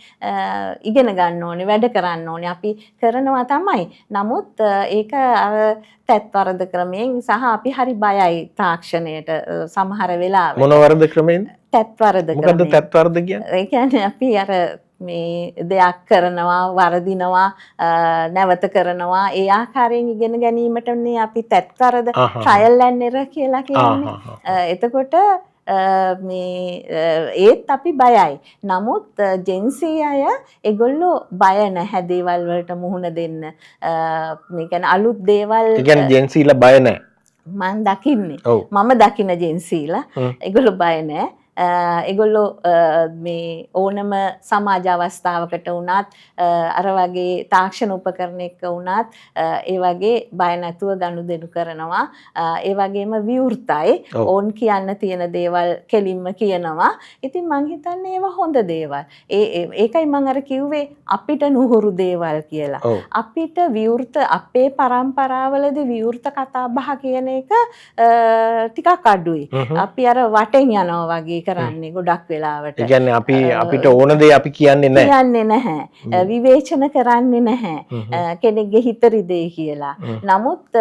ඉගෙන ගන්න ඕනේ, වැඩ කරන්න ඕනේ. අපි කරනවා තමයි. නමුත් ඒක අර තත්වරද ක්‍රමයෙන් සහ අපි හරි බයයි තාක්ෂණයට සමහර වෙලාවට. මොන වරද ක්‍රමෙන්ද? තත්වරද ක්‍රමයෙන්. මොකද්ද තත්වරද කියන්නේ? ඒ කියන්නේ අපි අර මේ දෙයක් කරනවා වරදිනවා නැවත කරනවා ඒ ආකාරයෙන් ඉගෙන ගැනීමටනේ අපි තත්වරද ට්‍රයල් ඇන්ඩ් එරර් කියලා කියන්නේ. එතකොට මේ ඒත් අපි බයයි. නමුත් ජෙන්සී අය ඒගොල්ලෝ බය නැහැ දේවල් වලට මුහුණ දෙන්න. මේ කියන්නේ අලුත් දේවල්. ඒ කියන්නේ ජෙන්සීලා බය නැහැ. මම දකින්නේ. මම දකින ජෙන්සීලා ඒගොල්ලෝ බය නැහැ. ඒගොල්ලෝ මේ ඕනම සමාජ අවස්ථාවකට වුණත් අර වගේ තාක්ෂණ උපකරණ එක්ක වුණත් ඒ වගේ බය නැතුව ගනුදෙනු කරනවා. ඒ වගේම විවෘතයි. ඕන් කියන්න තියෙන දේවල් කෙලින්ම කියනවා. ඉතින් මං හිතන්නේ ඒවා හොඳ දේවල්. ඒකයි මං අර කිව්වේ අපිට නුහුරු දේවල් කියලා. අපිට විවෘත අපේ පරම්පරාවලදී විවෘත කතා බහ කියන එක ටිකක් අඩුයි. අපි අර වටෙන් යනවා වගේ කරන්නේ ගොඩක් වෙලාවට. ඒ කියන්නේ අපිට ඕන දේ අපි කියන්නේ නැහැ. කියන්නේ නැහැ. විවේචන කරන්නේ නැහැ. කෙනෙක්ගේ හිතරි දේ කියලා. නමුත්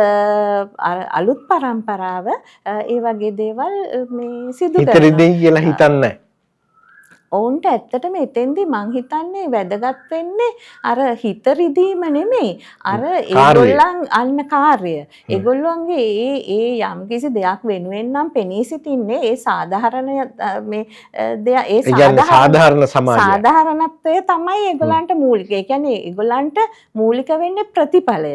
අලුත් පරම්පරාව ඒ වගේ දේවල් මේ සිදු කරනවා. හිතරි දේ කියලා හිතන්නේ නැහැ. ඔවුන්ට ඇත්තටම එතෙන්දී මං හිතන්නේ වැදගත් වෙන්නේ අර හිත රිදීම නෙමෙයි අර ඒගොල්ලන් අන්න කාර්ය ඒගොල්ලන්ගේ ඒ යම්කිසි දෙයක් වෙනුවෙන් නම් පෙනී සිටින්නේ ඒ සාධාරණ මේ දෙය ඒ සාධාරණ සමාජය සාධාරණත්වය තමයි ඒගොල්ලන්ට මූලික. ඒ කියන්නේ ඒගොල්ලන්ට මූලික වෙන්නේ ප්‍රතිඵලය.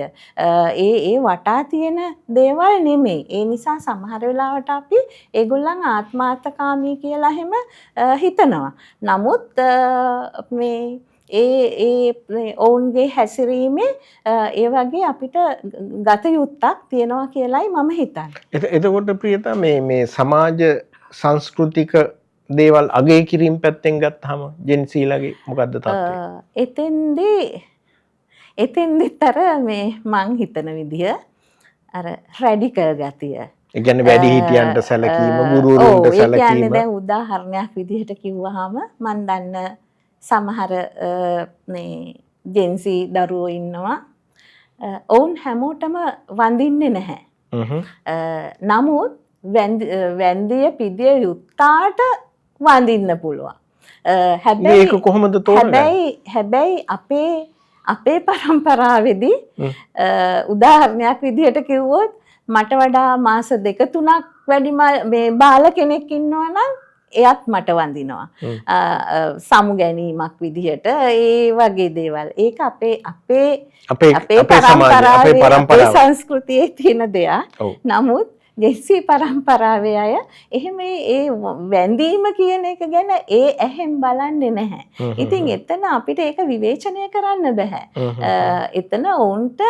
ඒ වටා තියෙන දේවල් නෙමෙයි. ඒ නිසා සමහර වෙලාවට අපි ඒගොල්ලන් ආත්මාර්ථකාමී කියලා එහෙම හිතනවා. නමුත් මේ ඔවුන්ගේ හැසිරීමේ ඒ වගේ අපිට ගත යුත්තක් තියෙනවා කියලායි මම හිතන්නේ. එතකොට ප්‍රියතා මේ සමාජ සංස්කෘතික දේවල් අගය කිරීම පැත්තෙන් ගත්තාම ජෙන්සීලාගේ මොකද්ද තත්ත්වය? එතෙන්දිත් අර මේ මං හිතන විදිය අර රැඩිකල් ගතිය. ඒ කියන්නේ වැඩි හිටියන්ට සැලකීම, ගුරුවරුන්ට සැලකීම. ඒ කියන්නේ දැන් උදාහරණයක් විදිහට කිව්වහම මම දන්න සමහර මේ ජෙන්සී දරුවෝ ඉන්නවා. ඔවුන් හැමෝටම වඳින්නේ නැහැ. නමුත් වැන්දිය පිදිය යුත්තාට වඳින්න පුළුවන්. හැබැයි ඒක කොහොමද තෝරන්නේ? හැබැයි අපේ පරම්පරාවේදී උදාහරණයක් විදිහට කිව්වොත් මට වඩා මාස 2-3ක් වැඩි මේ බාල කෙනෙක් ඉන්නවා නම් එයත් මට වඳිනවා. සමු ගැනීමක් විදිහට ඒ වගේ දේවල්. ඒක අපේ පරම්පරාවේ සංස්කෘතියේ තියෙන දෙයක්. නමුත් ජෙන්සී පරම්පරාවේ අය එහෙම ඒ වැඳීම කියන එක ගැන එහෙම බලන්නේ නැහැ. ඉතින් එතන අපිට ඒක විවේචනය කරන්න බෑ. එතන ඔවුන්ට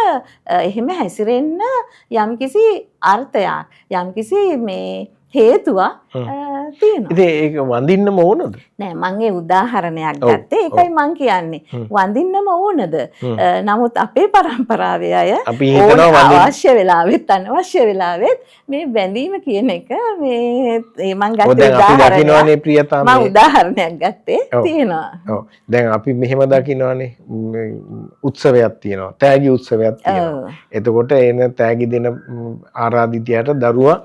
එහෙම හැසිරෙන්න යම්කිසි අර්ථයක් යම්කිසි මේ හේතුවක් තියෙනවා. ඉතින් ඒක වඳින්නම ඕනද? නෑ මම ඒ උදාහරණයක් ගත්තේ. ඒකයි මම කියන්නේ. වඳින්නම ඕනද? නමුත් අපේ පරම්පරාවේ අය අපි හිතනවා අවශ්‍ය වෙලාවෙත් අනවශ්‍ය වෙලාවෙත් මේ වැඳීම කියන එක මේ මම ගත්තේ උදාහරණයක්. ප්‍රියතා මම උදාහරණයක් ගත්තේ තියෙනවා. ඔව්. දැන් අපි මෙහෙම දකින්නවානේ උත්සවයක් තියෙනවා. තෑගි උත්සවයක් තියෙනවා. එතකොට එන තෑගි දෙන ආරාධිතයාට දරුවා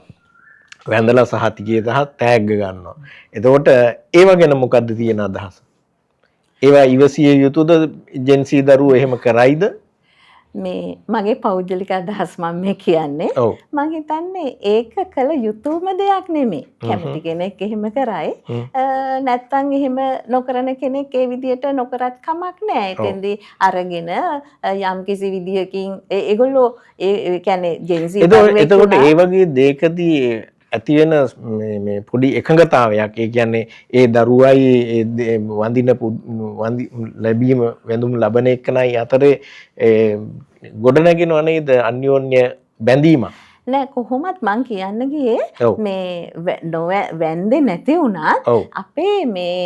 වැඳලා සහතිකයේ සහ තෑග්ග ගන්නවා. එතකොට ඒව ගැන මොකද්ද තියෙන අදහස? ඒවා ඉවසිය යුතුද? ජෙන්සී දරුවෝ එහෙම කරයිද? මේ මගේ පෞද්ගලික අදහස් මම මේ කියන්නේ. මම හිතන්නේ ඒක කළ යුතුම දෙයක් නෙමෙයි. කැමති කෙනෙක් එහෙම කරයි. නැත්තම් එහෙම නොකරන කෙනෙක් ඒ විදියට නොකරත් කමක් නැහැ. එතෙන්දී අරගෙන යම්කිසි විදියකින් ඒගොල්ලෝ ඒ කියන්නේ ජෙන්සී එතකොට ඒ වගේ දෙයකදී ඇති වෙන මේ පොඩි එකඟතාවයක් ඒ කියන්නේ ඒ දරුවයි වඳින ලැබීම වැඳුම් ලබන එකනයි අතරේ ගොඩනගෙනව නේද අන්‍යෝන්‍ය බැඳීමක් නෑ කොහොමත් මං කියන්න ගියේ මේ වැන්දේ නැති වුණත් අපේ මේ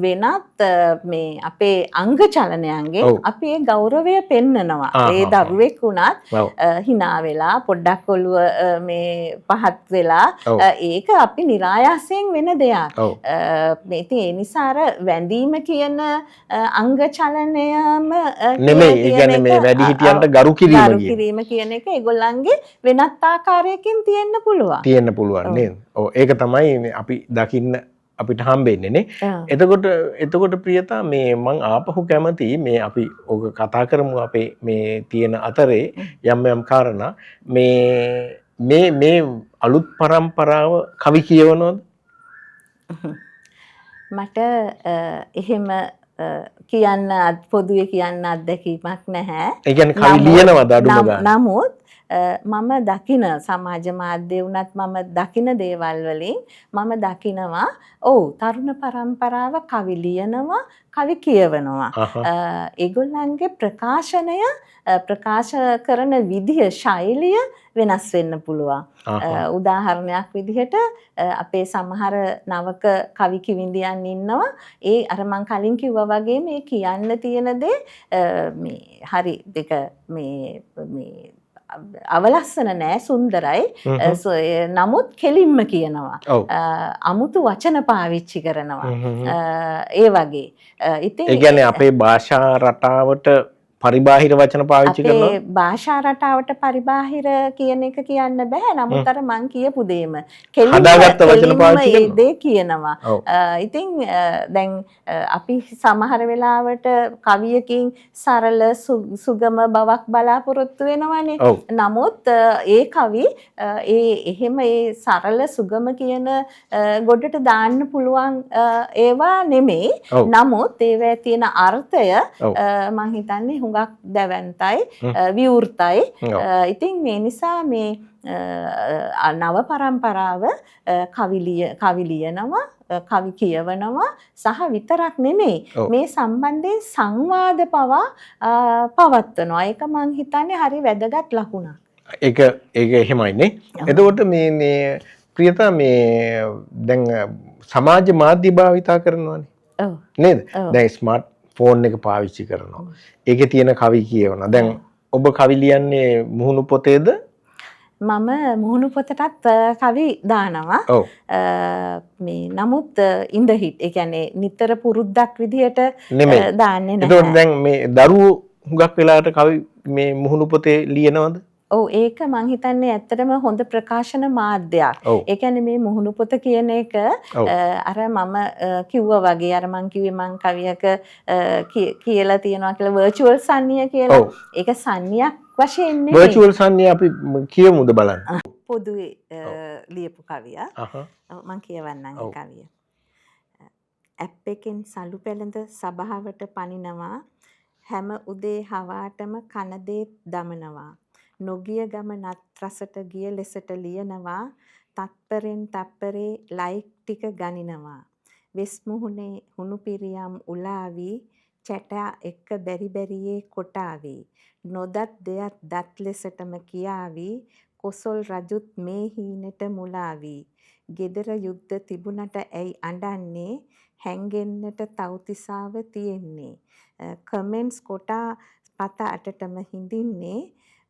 වෙනත් මේ අපේ අංග චලනයන්ගේ අපි ඒ ගෞරවය පෙන්නනවා. ඒ දරුවෙක් වුණත් hina වෙලා පොඩ්ඩක් ඔළුව මේ පහත් වෙලා ඒක අපි નિરાයාසයෙන් වෙන දෙයක්. මේ ඉතින් ඒ නිසා අර වැඳීම කියන අංග චලනයම නෙමෙයි. ඒ කියන්නේ මේ වැඩිහිටියන්ට ගරු කිරීම කියන එක ඒගොල්ලන්ගේ වෙනත් ආකාරයකින් තියෙන්න පුළුවන් නේද? ඔව් ඒක තමයි අපි දකින්න අපිට හම්බෙන්නේ නේ. එතකොට ප්‍රියතා මේ මං ආපහු කැමති මේ අපි ඔක කතා කරමු අපේ මේ තියෙන අතරේ යම් කාරණා මේ අලුත් පරම්පරාව කවි කියවනවද? මට එහෙම කියන්න පොදුවේ කියන්න අත්දැකීමක් නැහැ. ඒ කියන්නේ කවි ලියනවද අඩුම ගානේ? නමුත් මම දකින සමාජ මාධ්‍ය වුණත් මම දකින දේවල් වලින් මම දකිනවා තරුණ පරම්පරාව කවි ලියනවා කවි කියවනවා. ඒගොල්ලන්ගේ ප්‍රකාශනය ප්‍රකාශ කරන විදිය ශෛලිය වෙනස් වෙන්න පුළුවන්. උදාහරණයක් විදිහට අපේ සමහර නවක කවි කිවිඳියන් ඉන්නවා. ඒ අර මං කලින් කිව්වා වගේ මේ කියන්න තියෙන දේ මේ හරි දෙක මේ අවලස්සන නෑ සුන්දරයි. නමුත් කෙලින්ම කියනවා. අමුතු වචන පාවිච්චි කරනවා. ඒ වගේ. ඉතින් ඒ කියන්නේ අපේ භාෂා රටාවට පරිබාහිර වචන පාවිච්චි කරනවා. අපේ භාෂා රටාවට පරිබාහිර කියන එක කියන්න බෑ. නමුත් අර මං කියපු දේම හදාගත්ත වචන පාවිච්චි ඒ කරනවා. දේ කියනවා. ඔව්. ඉතින් දැන් අපි සමහර වෙලාවට කවියකින් සරල සුගම බවක් බලාපොරොත්තු වෙනවනේ. ඔව්. නමුත් ඒ කවි එහෙම ඒ සරල සුගම කියන ගොඩට දාන්න පුළුවන් ඒවා නෙමෙයි. ඔව්. නමුත් ඒවැ තියෙන අර්ථය ඔව්. මං හිතන්නේ හුඟක් දැවැන්තයි විවෘතයි. ඉතින් මේ නිසා මේ නව පරම්පරාව කවි ලියනවා, කවි කියවනවා සහ විතරක් නෙමෙයි මේ සම්බන්ධයෙන් සංවාද පවා පවත්වනවා. ඒක මං හිතන්නේ හරි වැදගත් ලකුණක්. ඒක එහෙමයිනේ. එතකොට මේ ප්‍රියතා මේ දැන් සමාජ මාධ්‍ය භාවිතා කරනවානේ. ඔව්. නේද? දැන් ස්මාර්ට් ෆෝන් එක පාවිච්චි කරනවා. ඒකේ තියෙන කවි කියවනවා. දැන් ඔබ කවි ලියන්නේ මුහුණු පොතේද? මම මුහුණු පොතටත් කවි දානවා. ඔව්. මේ නමුත් ඉඳහිට ඒ කියන්නේ නිතර පුරුද්දක් විදිහට නෙමෙයි. දාන්නේ නැහැ. එතකොට දැන් මේ දරුවෝ හුඟක් වෙලාවට කවි මේ මුහුණු පොතේ ලියනවද? ඔව් ඒක මං හිතන්නේ ඇත්තටම හොඳ ප්‍රකාශන මාධ්‍යයක්. ඒ කියන්නේ මේ මුහුණු පොත කියන එක අර මම කිව්වා වගේ අර මං කිව්වේ මං කවියක කියලා තියනවා කියලා වර්චුවල් සංනිය කියලා. ඒක සංනියක් වශයෙන් නෙමෙයි. වර්චුවල් සංනිය අපි කියමුද බලන්න. පොදුවේ ලියපු කවිය. මං කියවන්නම් ඒ කවිය. ඇප් එකෙන් සලු පැලඳ සභාවට පනිනවා හැම උදේ හවාටම කන දේ දමනවා. නොගිය ගම නත් රසට ගිය ලෙසට ලියනවා තත්පරෙන් තත්පරේ ලයික් ටික ගනිනවා වෙස් මුහුණේ හුණු පිරියම් උලාවි චැටා එක්ක බැරි බැරියේ කොටාවි නොදත් දෙයක් දත් ලෙසටම කියාවි කොසල් රජුත් මේ හීනෙට මුලාවි ගෙදර යුද්ධ තිබුණට ඇයි අඬන්නේ හැංගෙන්නට තව්තිසාව තියෙන්නේ කමෙන්ට්ස් කොටා පත අටටම හිඳින්නේ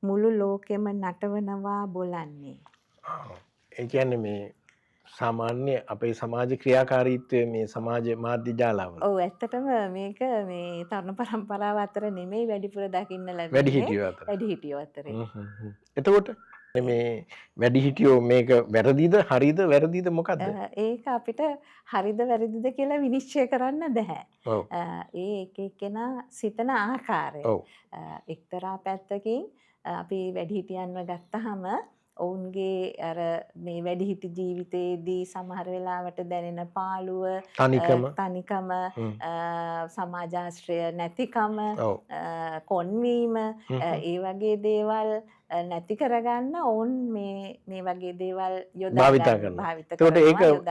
මුළු ලෝකෙම නටවනවා බලන්නේ. ඒ කියන්නේ මේ සාමාන්‍ය අපේ සමාජ ක්‍රියාකාරීත්වය මේ සමාජ මාධ්‍ය ජාලාවල. ඔව් ඇත්තටම මේක මේ තරුණ පරම්පරාව අතර නෙමෙයි වැඩිපුර දකින්න ලැබෙන්නේ. වැඩිහිටියෝ අතර. වැඩිහිටියෝ අතරේ. එතකොට මේ වැඩිහිටියෝ මේක වැරදිද හරිද වැරදිද මොකද්ද? ඒක අපිට හරිද වැරදිද කියලා විනිශ්චය කරන්න බෑ. ඔව්. ඒ එක එක්කෙනා සිතන ආකාරය. ඔව්. එක්තරා පැත්තකින් අපි වැඩිහිටියන්ව ගත්තහම ඔවුන්ගේ අර මේ වැඩිහිටි ජීවිතයේදී සමහර වෙලාවට දැනෙන පාළුව තනිකම සමාජාශ්‍රය නැතිකම කොන්වීම ඒ වගේ දේවල් නැති කරගන්න ඔවුන් මේ වගේ දේවල් භාවිත කරනවා.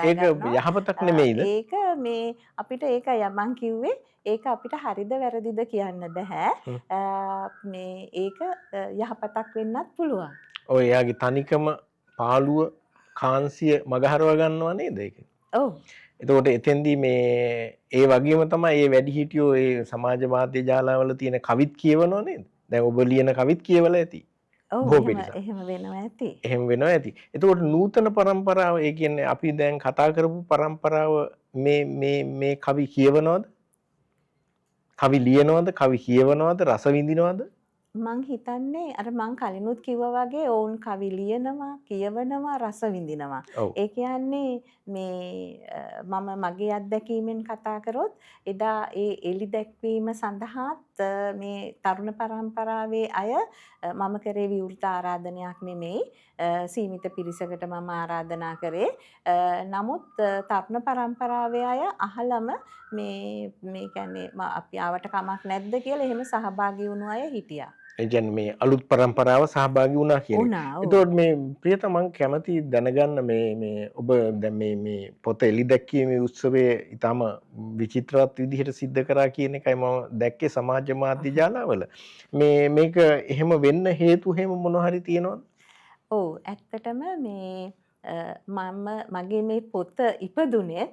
ඒක යහපතක් නෙමෙයිද? ඒක මේ අපිට ඒක යමන් කිව්වේ ඒක අපිට හරිද වැරදිද කියන්න බෑ. මේ ඒක යහපතක් වෙන්නත් පුළුවන්. ඔය එයාගේ තනිකම පාළුව කාන්සිය මගහරව ගන්නවා නේද ඒක? ඔව්. එතකොට එතෙන්දී මේ ඒ වගේම තමයි මේ වැඩිහිටියෝ ඒ සමාජ මාධ්‍ය ජාලාවල තියෙන කවිත් කියවනව නේද? දැන් ඔබ ලියන කවිත් කියවලා ඇති. ඔව් එහෙම වෙනවා ඇති. එහෙම වෙනවා ඇති. එතකොට නූතන පරම්පරාව ඒ කියන්නේ අපි දැන් කතා කරපු පරම්පරාව මේ කවි කියවනවද? කවි ලියනවද? කවි කියවනවද? රස විඳිනවද? මං හිතන්නේ අර මං කලිනුත් කිව්වා වගේ ඔවුන් කවි ලියනවා, කියවනවා, රස විඳිනවා. ඒ කියන්නේ මේ මම මගේ අත්දැකීමෙන් කතා කරොත් එදා ඒ එලි දැක්වීම සඳහාත් මේ තරුණ පරම්පරාවේ අය මම කරේ විවෘත ආරාධනයක් නෙමෙයි සීමිත පිරිසකට මම ආරාධනා කරේ. නමුත් තරුණ පරම්පරාවේ අය අහලම මේ කියන්නේ අපි ආවට කමක් නැද්ද කියලා එහෙම සහභාගී වුණු අය හිටියා. ඒ කියන්නේ මේ අලුත් පරම්පරාව සහභාගී වුණා කියන්නේ. එතකොට මේ ප්‍රියත මම කැමති දැනගන්න මේ ඔබ දැන් මේ පොත එලි දැක්වීමේ උත්සවය ඊටම විචිත්‍රවත් විදිහට සිද්ධ කරා කියන එකයි මම දැක්කේ සමාජ මාධ්‍ය ජාලාවල. මේක එහෙම වෙන්න හේතු එහෙම මොන හරි තියෙනවද? ඔව් ඇත්තටම මේ මගේ මේ පොත ඉපදුනේ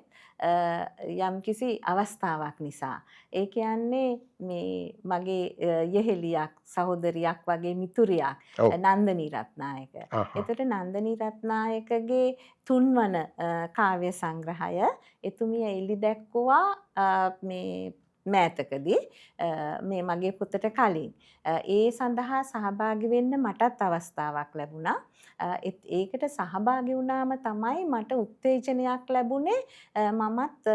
යම්කිසි අවස්ථාවක් නිසා. ඒ කියන්නේ මේ මගේ යෙහෙලියක් සහෝදරියක් වගේ මිතුරියක් නන්දනී රත්නායක. එතකොට නන්දනී රත්නායකගේ තුන්වන කාව්‍ය සංග්‍රහය එතුමිය එලි දැක්කුවා මේ මෑතකදී මේ මගේ පුතට කලින් ඒ සඳහා සහභාගී වෙන්න මටත් අවස්ථාවක් ලැබුණා. ඒකට සහභාගී වුණාම තමයි මට උත්තේජනයක් ලැබුණේ මමත්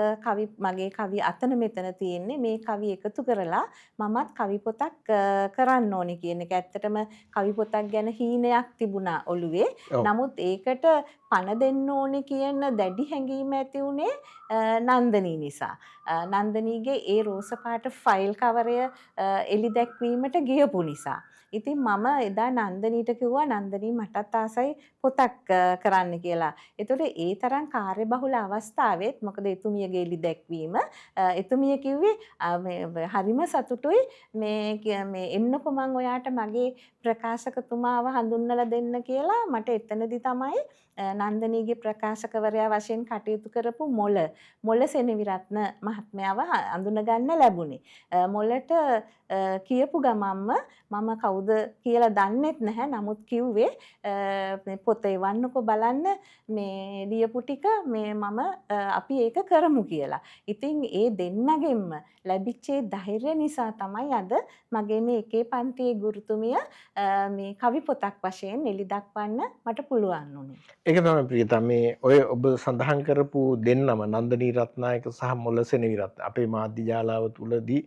මගේ කවි අතන මෙතන තියෙන්නේ මේ කවි එකතු කරලා මමත් කවි පොතක් කරන්න ඕනේ කියන එක. ඇත්තටම කවි පොතක් ගැන හීනයක් තිබුණා ඔළුවේ. නමුත් ඒකට පණ දෙන්න ඕනේ කියන දැඩි හැඟීම ඇති වුණේ නන්දනී නිසා. නන්දනීගේ ඒ රෝස පාට ෆයිල් කවරය එලි දැක්වීමට ගියපු නිසා. ඉතින් මම එදා නන්දනීට කිව්වා නන්දනී මටත් ආසයි පොතක් කරන්න කියලා. ඒතකොට ඒ තරම් කාර්යබහුල අවස්ථාවෙත් මොකද එතුමියගේ එලි දැක්වීම එතුමිය කිව්වේ හරිම සතුටුයි මේ එන්නකො මං ඔයාට මගේ ප්‍රකාශකතුමාව හඳුන්වලා දෙන්න කියලා. මට එතනදි තමයි නන්දනීගේ ප්‍රකාශකවරයා වශයෙන් කටයුතු කරපු මොළ සෙනවිරත්න මහත්මයාව අඳුනගන්න ලැබුණේ. මොළට කියපු ගමම්ම මම කවුද කියලා දන්නෙත් නැහැ. නමුත් කිව්වේ මේ පොත එවන්නකො බලන්න මේ ලියපු ටික අපි ඒක කරමු කියලා. ඉතින් ඒ දෙන්නගෙන්ම ලැබිච්ච ධෛර්ය නිසා තමයි අද මගේ මේ එකේ පන්තියේ ගුරුතුමිය මේ කවි පොතක් වශයෙන් එලි දක්වන්න මට පුළුවන් වුණේ. ඒක තමයි ප්‍රියතා මේ ඔය ඔබ සඳහන් කරපු දෙන්නම නන්දනී රත්නායක සහ මොළ සෙනවිරත්න අපේ මාධ්‍ය ජාලාව තුලදී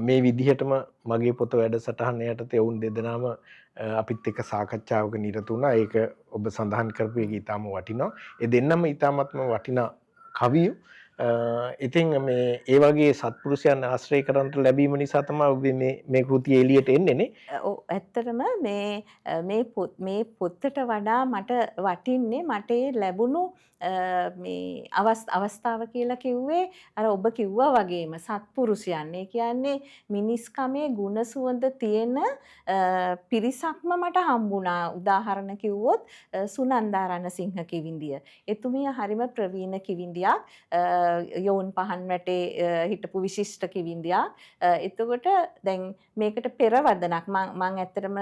මේ විදිහටම මගේ පොත වැඩසටහන යටතේ වුන් දෙදෙනාම අපිත් එක්ක සාකච්ඡාවක නිරත වුණා. ඒක ඔබ සඳහන් කරපු එක ඊටාම වටිනවා. ඒ දෙන්නම ඊටාමත්ම වටිනා කවියෝ. ඉතින් මේ ඒ වගේ සත්පුරුෂයන් ආශ්‍රය කරන්ට ලැබීම නිසා තමයි ඔබ මේ කෘතිය එළියට එන්නේ නේ. ඔව් ඇත්තටම මේ පොතට වඩා මට වටින්නේ මට ලැබුණු මේ අවස්ථාව කියලා කිව්වේ අර ඔබ කිව්වා වගේම සත්පුරුෂයන්. ඒ කියන්නේ මිනිස්කමේ ගුණ සුවඳ තියෙන පිරිසක්ම මට හම්බුණා. උදාහරණ කිව්වොත් සුනන්දා රණසිංහ කිවිඳිය. එතුමිය හරිම ප්‍රවීණ කිවිඳියක්. යෝන් පහන් වැටේ හිටපු විශිෂ්ට කිවිඳියක්. එතකොට දැන් මේකට පෙරවදනක් මම ඇත්තටම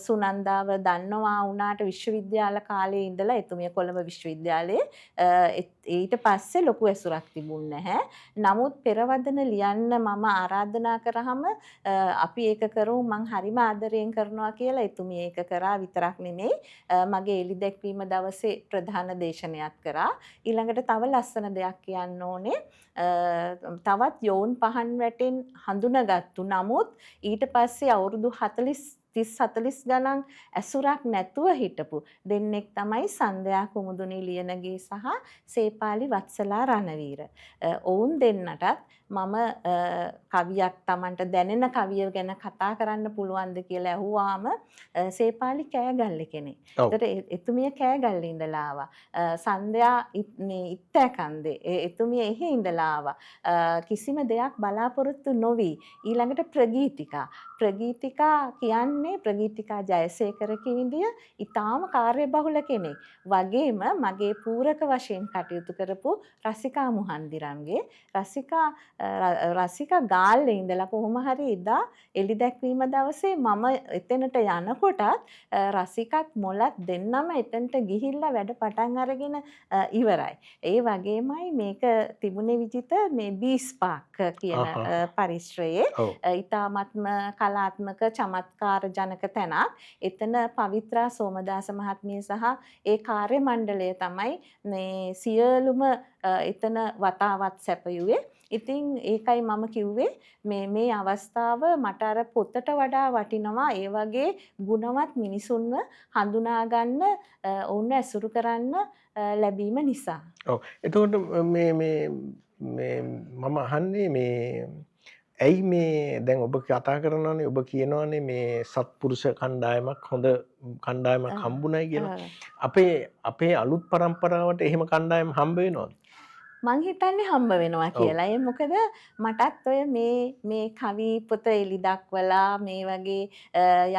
සුනන්දාව දන්නවා වුණාට විශ්වවිද්‍යාල කාලේ ඉඳලා එතුමිය කොළඹ විශ්වවිද්‍යාලයේ ඊට පස්සේ ලොකු ඇසුරක් තිබුණේ නැහැ. නමුත් පෙරවදන ලියන්න මම ආරාධනා කරාම අපි ඒක කරමු මං හරිම ආදරයෙන් කරනවා කියලා එතුමිය ඒක කරා විතරක් නෙමෙයි මගේ එලි දැක්වීම දවසේ ප්‍රධාන දේශනයක් කරා. ඊළඟට තව ලස්සන දෙයක් කියන්න ඕනේ. තවත් යෝන් පහන් වැටෙන් හඳුනාගත්තු නමුත් ඊට පස්සේ අවුරුදු 30-40 ගණන් ඇසුරක් නැතුව හිටපු දෙන්නෙක් තමයි සන්ධ්‍යා කුමුදුනි ලියනගේ සහ සේපාලි වත්සලා රණවීර. ඔවුන් දෙන්නටත් මම කවියක් Tamanට දැනෙන කවිය ගැන කතා කරන්න පුළුවන්ද කියලා ඇහුවාම සේපාලි කෑගල්ලේ කෙනෙක්. ඒතර එතුමිය කෑගල්ලේ ඉඳලා ආවා. සන්ධ්‍යා මේ ඉත්තකන්දේ එතුමිය එහි ඉඳලා ආවා. කිසිම දෙයක් බලාපොරොත්තු නොවි. ඊළඟට ප්‍රගීතිකා කියන්නේ ප්‍රගීතිකා ජයසේකර කිවිඳිය ඊටාම කාර්යබහුල කෙනෙක්. වගේම මගේ පූරක වශයෙන් කටයුතු කරපු රසිකා මුහන්දිරන්ගේ රසිකා ගාල්ලේ ඉඳලා කොහොම හරි එදා එලි දැක්වීම දවසේ මම එතනට යනකොටත් රසිකත් මොලත් දෙන්නම එතනට ගිහිල්ලා වැඩ පටන් අරගෙන ඉවරයි. ඒ වගේමයි මේක තිබුණේ විජිත මේ බීස්පාක් කියන පරිශ්‍රයේ ඊ타ත්ම කලාත්මක චමත්කාර ජනක තැනක්. එතන පවිත්‍රා සෝමදාස මහත්මිය සහ ඒ කාර්ය මණ්ඩලය තමයි මේ සියලුම එතන වතාවත් සැපයුවේ. ඉතින් ඒකයි මම කිව්වේ මේ අවස්ථාව මට අර පොතට වඩා වටිනවා. ඒ වගේ ගුණවත් මිනිසුන්ව හඳුනා ගන්න ඔවුන් ඇසුරු කරන්න ලැබීම නිසා. ඔව්. එතකොට මේ මම අහන්නේ මේ ඇයි මේ දැන් ඔබ කතා කරනවානේ ඔබ කියනවානේ මේ සත්පුරුෂ කණ්ඩායමක් හොඳ කණ්ඩායමක් හම්බුනායි කියලා. අපේ අලුත් પરම්පරාවට එහෙම කණ්ඩායම් හම්බ වෙනවද? මං හිතන්නේ හම්බ වෙනවා කියලා. ඒ මොකද මටත් ඔය මේ කවි පොත එලි දක්වලා මේ වගේ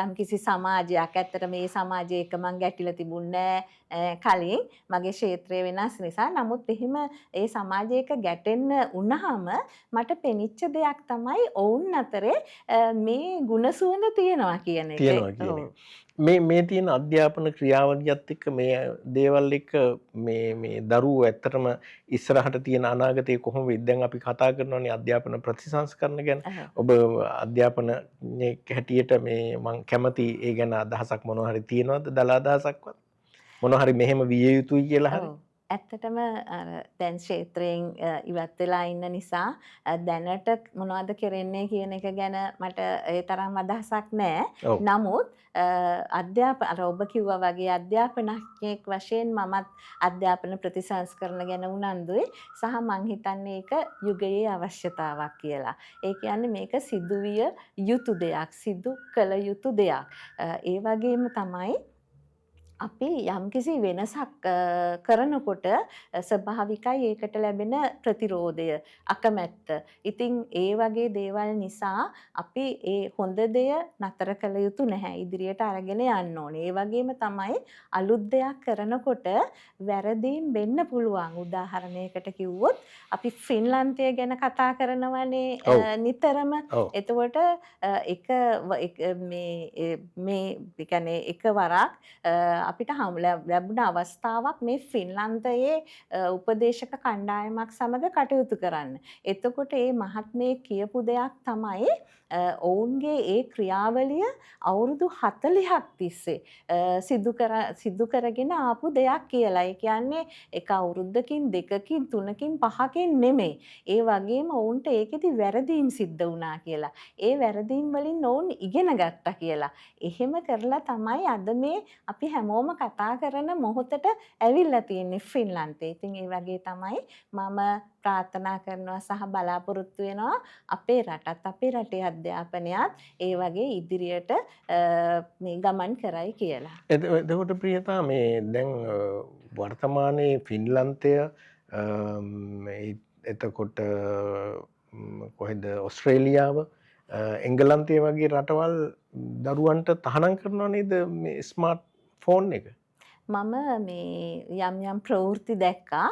යම්කිසි සමාජයක් ඇත්තට මේ සමාජයේ එක මං ගැටිලා තිබුණේ කලින් මගේ ක්ෂේත්‍රය වෙනස් නිසා. නමුත් එහෙම ඒ සමාජයක ගැටෙන්න වුණාම මට පෙනිච්ච දෙයක් තමයි ඔවුන් අතරේ මේ ගුණ සුවඳ තියෙනවා කියන එක. මේ තියෙන අධ්‍යාපන ක්‍රියාවලියත් එක්ක මේ දේවල් එක්ක මේ දරුවෝ ඇත්තටම ඉස්සරහට තියෙන අනාගතය කොහොම වෙයිද? දැන් අපි කතා කරනවානේ අධ්‍යාපන ප්‍රතිසංස්කරණ ගැන. ඔබ අධ්‍යාපනඥයෙක් හැටියට මේ මම කැමති ඒ ගැන අදහසක් මොනවා හරි තියෙනවද? දල අදහසක්වත් මොනවා හරි මෙහෙම විය යුතුයි කියලා හරි? ඇත්තටම දැන් ක්ෂේත්‍රයෙන් ඉවත් වෙලා ඉන්න නිසා දැනට මොනවද කරන්නේ කියන එක ගැන මට ඒ තරම් අදහසක් නැහැ. නමුත් අර ඔබ කිව්වා වගේ අධ්‍යාපනඥයෙක් වශයෙන් මමත් අධ්‍යාපන ප්‍රතිසංස්කරණ ගැන උනන්දුයි. සහ මං හිතන්නේ ඒක යුගයේ අවශ්‍යතාවක් කියලා. ඒ කියන්නේ මේක සිදුවිය යුතු දෙයක්, සිදු කළ යුතු දෙයක්. ඒ වගේම තමයි අපි යම්කිසි වෙනසක් කරනකොට ස්වභාවිකයි ඒකට ලැබෙන ප්‍රතිරෝධය, අකමැත්ත. ඉතින් ඒ වගේ දේවල් නිසා අපි ඒ හොඳ දෙය නතර කළ යුතු නැහැ. ඉදිරියට අරගෙන යන්න ඕනේ. ඒ වගේම තමයි අලුත් දෙයක් කරනකොට වැරදීම් වෙන්න පුළුවන්. උදාහරණයකට කිව්වොත් අපි ෆින්ලන්තය ගැන කතා කරනවනේ නිතරම. එතකොට මේ කියන්නේ එකවරක් අපිට ලැබුණ අවස්ථාවක් මේ ෆින්ලන්තයේ උපදේශක කණ්ඩායමක් සමග කටයුතු කරන්න. එතකොට මේ මහත්මේ කියපු දෙයක් තමයි ඔවුන්ගේ ඒ ක්‍රියාවලිය අවුරුදු 40ක් තිස්සේ සිදු කරගෙන ආපු දෙයක් කියලා. ඒ කියන්නේ එක අවුරුද්දකින් දෙකකින් තුනකින් පහකින් නෙමෙයි. ඒ වගේම ඔවුන්ට ඒකෙදි වැරදීම් සිද්ධ වුණා කියලා. ඒ වැරදීම් වලින් ඔවුන් ඉගෙන ගත්තා කියලා. එහෙම කරලා තමයි අද මේ අපි හැමෝම කතා කරන මොහොතට ඇවිල්ලා තියෙන්නේ ෆින්ලන්තේ. ඉතින් ඒ වගේ තමයි මම ප්‍රාර්ථනා කරනවා සහ බලාපොරොත්තු වෙනවා අපේ රටත් අපේ රටේ අධ්‍යාපනයත් ඒ වගේ ඉදිරියට මේ ගමන් කරයි කියලා. එතකොට ප්‍රියතා මේ දැන් වර්තමානයේ ෆින්ලන්තය එතකොට කොහෙද ඔස්ට්‍රේලියාව එංගලන්තය වගේ රටවල් දරුවන්ට තහනම් කරනවා නේද මේ ස්මාර්ට් ෆෝන් එක? මම මේ යම් ප්‍රවෘත්ති දැක්කා.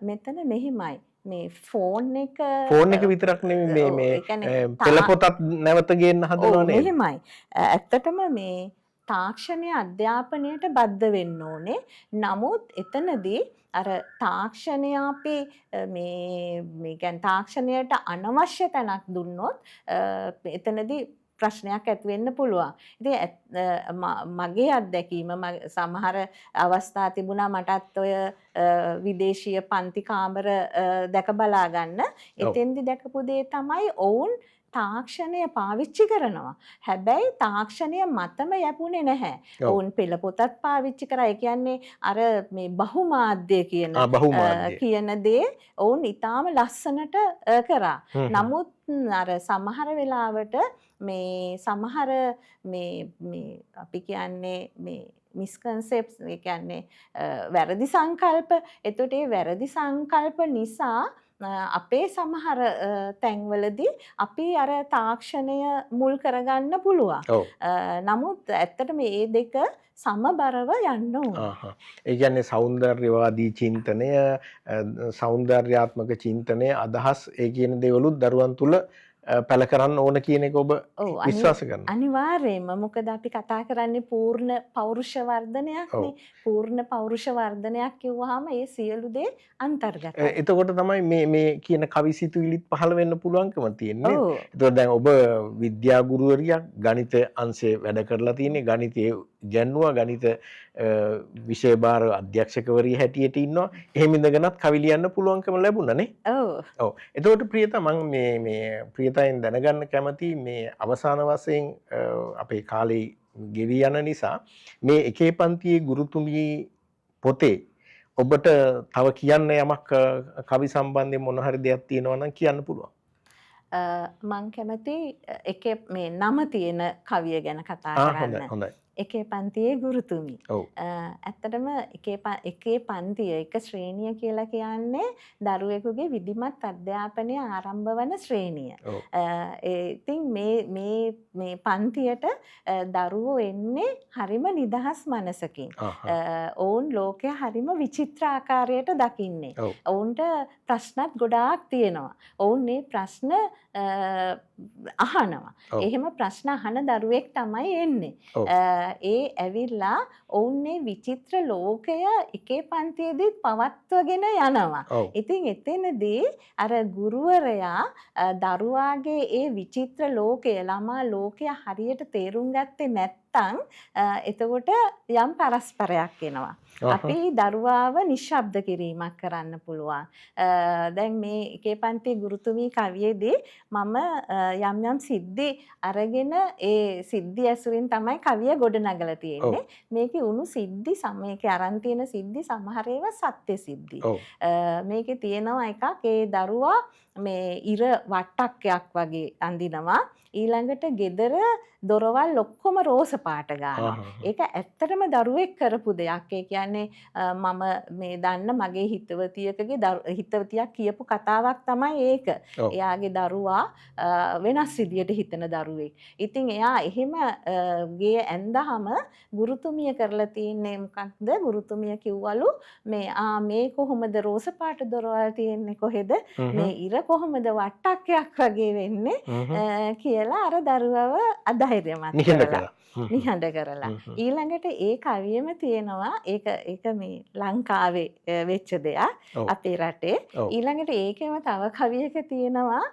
මෙතන මෙහිමයි. මේ ෆෝන් එක විතරක් නෙමෙයි මේ පෙළපොතත් නැවත ගේන්න හදනවා නේද? මෙහිමයි. ඇත්තටම මේ තාක්ෂණය අධ්‍යාපනයට බද්ධ වෙන්න ඕනේ. නමුත් එතනදී අර තාක්ෂණය අපි මේ කියන්නේ තාක්ෂණයට අනවශ්‍ය තැනක් දුන්නොත් එතනදී ප්‍රශ්නයක් ඇති වෙන්න පුළුවන්. ඉතින් මගේ අත්දැකීම සමහර අවස්ථා තිබුණා මටත් ඔය විදේශීය පන්ති කාමර දැක බලා ගන්න. එතෙන්දි දැකපු දේ තමයි ඔවුන් තාක්ෂණය පාවිච්චි කරනවා. හැබැයි තාක්ෂණය මතම යැපුණේ නැහැ. ඔවුන් පෙළපොතත් පාවිච්චි කරා. ඒ කියන්නේ අර මේ බහුමාධ්‍ය කියන දේ ඔවුන් ඊටාම ලස්සනට කරා. නමුත් අර සමහර වෙලාවට මේ සමහර මේ අපි කියන්නේ මේ මිස්කන්සෙප්ට්ස් ඒ කියන්නේ වැරදි සංකල්ප. එතකොට ඒ වැරදි සංකල්ප නිසා අපේ සමහර තැන්වලදී අපි අර තාක්ෂණය මුල් කරගන්න පුළුවන්. නමුත් ඇත්තට මේ දෙක සමබරව යන්න ඕන. ඒ කියන්නේ සෞන්දර්යවාදී චින්තනය, සෞන්දර්යාත්මක චින්තනය, අදහස් ඒ කියන දේවලුත් දරුවන් තුල පැල කරන්න ඕන කියන එක ඔබ විශ්වාස කරනවා? අනිවාර්යයෙන්ම. මොකද අපි කතා කරන්නේ පූර්ණ පෞරුෂ වර්ධනයක් නේ. පූර්ණ පෞරුෂ වර්ධනයක් කිව්වහම ඒ සියලු දේ අන්තර්ගතයි. එතකොට තමයි මේ කියන කවි සිතුවිලිත් පහළ වෙන්න පුළුවන්කම තියෙන්නේ. එතකොට දැන් ඔබ විද්‍යා ගුරුවරියක්, ගණිත අංශයේ වැඩ කරලා තියෙන්නේ, ගණිතයේ ගැන්නුවා, ගණිත විෂය භාර අධ්‍යක්ෂකවරිය හැටියට ඉන්නවා. එහෙම ඉඳගෙනත් කවි ලියන්න පුළුවන්කම ලැබුණා නේ. ඔව්. එතකොට ප්‍රියතා මම මේ ප්‍රියතාවෙන් දැනගන්න කැමති මේ අවසාන වශයෙන් අපේ කාලේ ගෙවි යන නිසා මේ එකේ පන්තියේ ගුරුතුමී පොතේ ඔබට තව කියන්න යමක් කවි සම්බන්ධයෙන් මොන හරි දෙයක් තියෙනවා නම් කියන්න පුළුවන්. මං කැමති එකේ මේ නම තියෙන කවිය ගැන කතා කරන්න. හොඳයි. එකේ පන්තියේ ගුරුතුමී. ඇත්තටම එකේ පන්තිය එක ශ්‍රේණිය කියලා කියන්නේ දරුවෙකුගේ විධිමත් අධ්‍යාපනය ආරම්භ වන ශ්‍රේණිය. ඉතින් මේ පන්තියට දරුවෝ එන්නේ හරිම නිදහස් මනසකින්. ඔවුන් ලෝකය හරිම විචිත්‍ර ආකාරයට දකින්නේ. ඔවුන්ට ප්‍රශ්නත් ගොඩාක් තියෙනවා. ඔවුන් මේ ප්‍රශ්න අහනවා. එහෙම ප්‍රශ්න අහන දරුවෙක් තමයි එන්නේ. ඒ ඇවිල්ලා ඔවුන්නේ විචිත්‍ර ලෝකය එකේ පන්තියේදීත් පවත්වගෙන යනවා. ඔව්. ඉතින් එතනදී අර ගුරුවරයා දරුවාගේ ඒ විචිත්‍ර ලෝකය ළමා ලෝකය හරියට තේරුම් ගත්තේ නැත්නම් එතකොට යම් පරස්පරයක් එනවා. අපි දරුවාව නිශ්ශබ්ද කිරීමක් කරන්න පුළුවන්. දැන් මේ එකේ පන්ති ගුරුතුමී කවියේදී මම යම් යම් සිද්ධි අරගෙන ඒ සිද්ධි ඇසුරින් තමයි කවිය ගොඩනගලා තියෙන්නේ. මේකේ උණු සිද්ධි මේකේ අරන් තියෙන සිද්ධි සමහර ඒවා සත්‍ය සිද්ධි. මේකේ තියෙනවා එකක් ඒ දරුවා මේ ඉර වට්ටක්කයක් වගේ අඳිනවා. ඊළඟට ගෙදර දොරවල් ඔක්කොම රෝස පාට ගන්නවා. ඒක ඇත්තටම දරුවෙක් කරපු දෙයක්. ඒ කියන්නේ මම මේ දන්න මගේ හිතවතියක් කියපු කතාවක් තමයි ඒක. එයාගේ දරුවා වෙනස් විදියට හිතන දරුවෙක්. ඉතින් එයා එහෙම ගේ ඇඳහම ගුරුතුමිය කරලා තියන්නේ මොකක්ද? ගුරුතුමිය කිව්වලු මේ කොහොමද රෝස පාට දොරවල් තියෙන්නේ කොහෙද? මේ ඉර කොහොමද වට්ටක්කයක් වගේ වෙන්නේ කියලා අර දරුවව අධෛර්යමත් කරලා නිහඬ කරලා ඊළඟට ඒ කවියෙම තියෙනවා ඒක මේ ලංකාවේ වෙච්ච දෙයක් අපේ රටේ ඊළඟට ඒකෙම තව කවියක තියෙනවා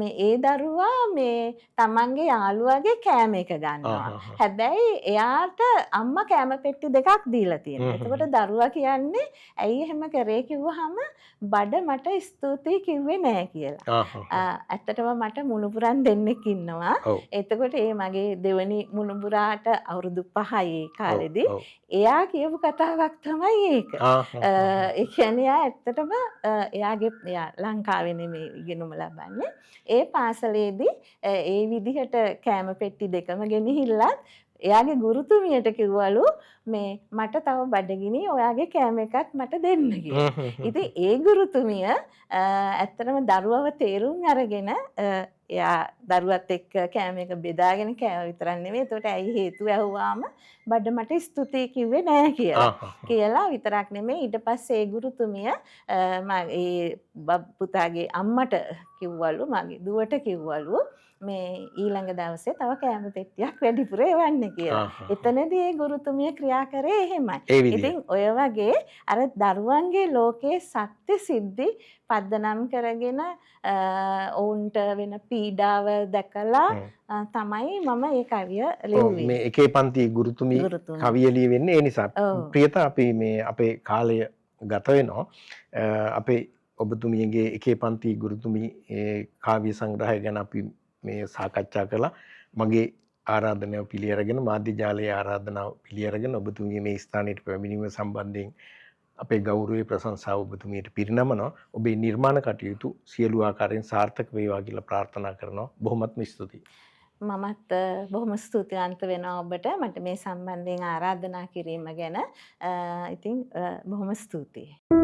මේ ඒ දරුවා මේ තමන්ගේ යාළුවාගේ කෑම එක ගන්නවා. හැබැයි එයාට අම්මා කෑම පෙට්ටි දෙකක් දීලා තියෙනවා. එතකොට දරුවා කියන්නේ ඇයි එහෙම කරේ කිව්වහම බඩ මට ස්තුතියි කිව්වේ නෑ කියලා. ඇත්තටම මට මුණුපුරන් දෙන්නෙක් ඉන්නවා. එතකොට ඒ මගේ දෙවෙනි මුණුපුරාට අවුරුදු 5යි ඒ කාලෙදී එයා කියපු කතාවක් තමයි ඒක. ඒ කියන්නේ ඇත්තටම එයා ලංකාවේ නෙමෙයි ඉගෙනුම ලබන්නේ. ඒ පාසලේදී ඒ විදිහට කෑම පෙට්ටි දෙකම ගෙනහිල්ලත් එයාගේ ගුරුතුමියට කිව්වලු මේ මට තව බඩගිනි ඔයාගේ කෑම එකත් මට දෙන්න කියලා. ඉතින් ඒ ගුරුතුමිය ඇත්තටම දරුවව තේරුම් අරගෙන එයා දරුවත් එක්ක කෑම එක බෙදාගෙන කෑම විතරක් නෙවෙයි. ඒකට ඇයි හේතුව ඇහුවාම බඩ මට ස්තුතියි කිව්වේ නෑ කියලා විතරක් නෙමෙයි. ඊට පස්සේ ඒ ගුරුතුමිය ඒ පුතාගේ අම්මට කිව්වලු මගේ දුවට කිව්වලු මේ ඊළඟ දවසේ තව කෑම පෙට්ටියක් වැඩිපුර එවන්න කියලා. එතනදී ඒ ගුරුතුමිය ක්‍රියා කරේ එහෙමයි. ඉතින් ඔය වගේ අර දරුවන්ගේ ලෝකයේ සත්‍ය සිද්ධි පදනම් කරගෙන ඔවුන්ට වෙන පීඩාව දැකලා තමයි මම ඒ කවිය ලිව්වේ. මේ එකේ පන්ති ගුරුතුමී කවිය ලියවෙන්නේ ඒ නිසා. ප්‍රියතා අපි මේ අපේ කාලය ගත වෙනවා. අපේ ඔබතුමියගේ එකේ පන්ති ගුරුතුමී කාව්‍ය සංග්‍රහය ගැන අපි මේ සාකච්ඡා කළා. මගේ ආරාධනාව පිළිඅරගෙන මාධ්‍ය ජාලයේ ආරාධනාව පිළිඅරගෙන ඔබතුමිය මේ ස්ථානයට පැමිණීම සම්බන්ධයෙන් අපේ ගෞරවයේ ප්‍රශංසාව ඔබතුමියට පිරිනමනවා. ඔබේ නිර්මාණ කටයුතු සියලු ආකාරයෙන් සාර්ථක වේවා කියලා ප්‍රාර්ථනා කරනවා. බොහොමත්ම ස්තුතියි. මමත් බොහොම ස්තුතිවන්ත වෙනවා ඔබට මට මේ සම්බන්ධයෙන් ආරාධනා කිරීම ගැන. ඉතින් බොහොම ස්තුතියි.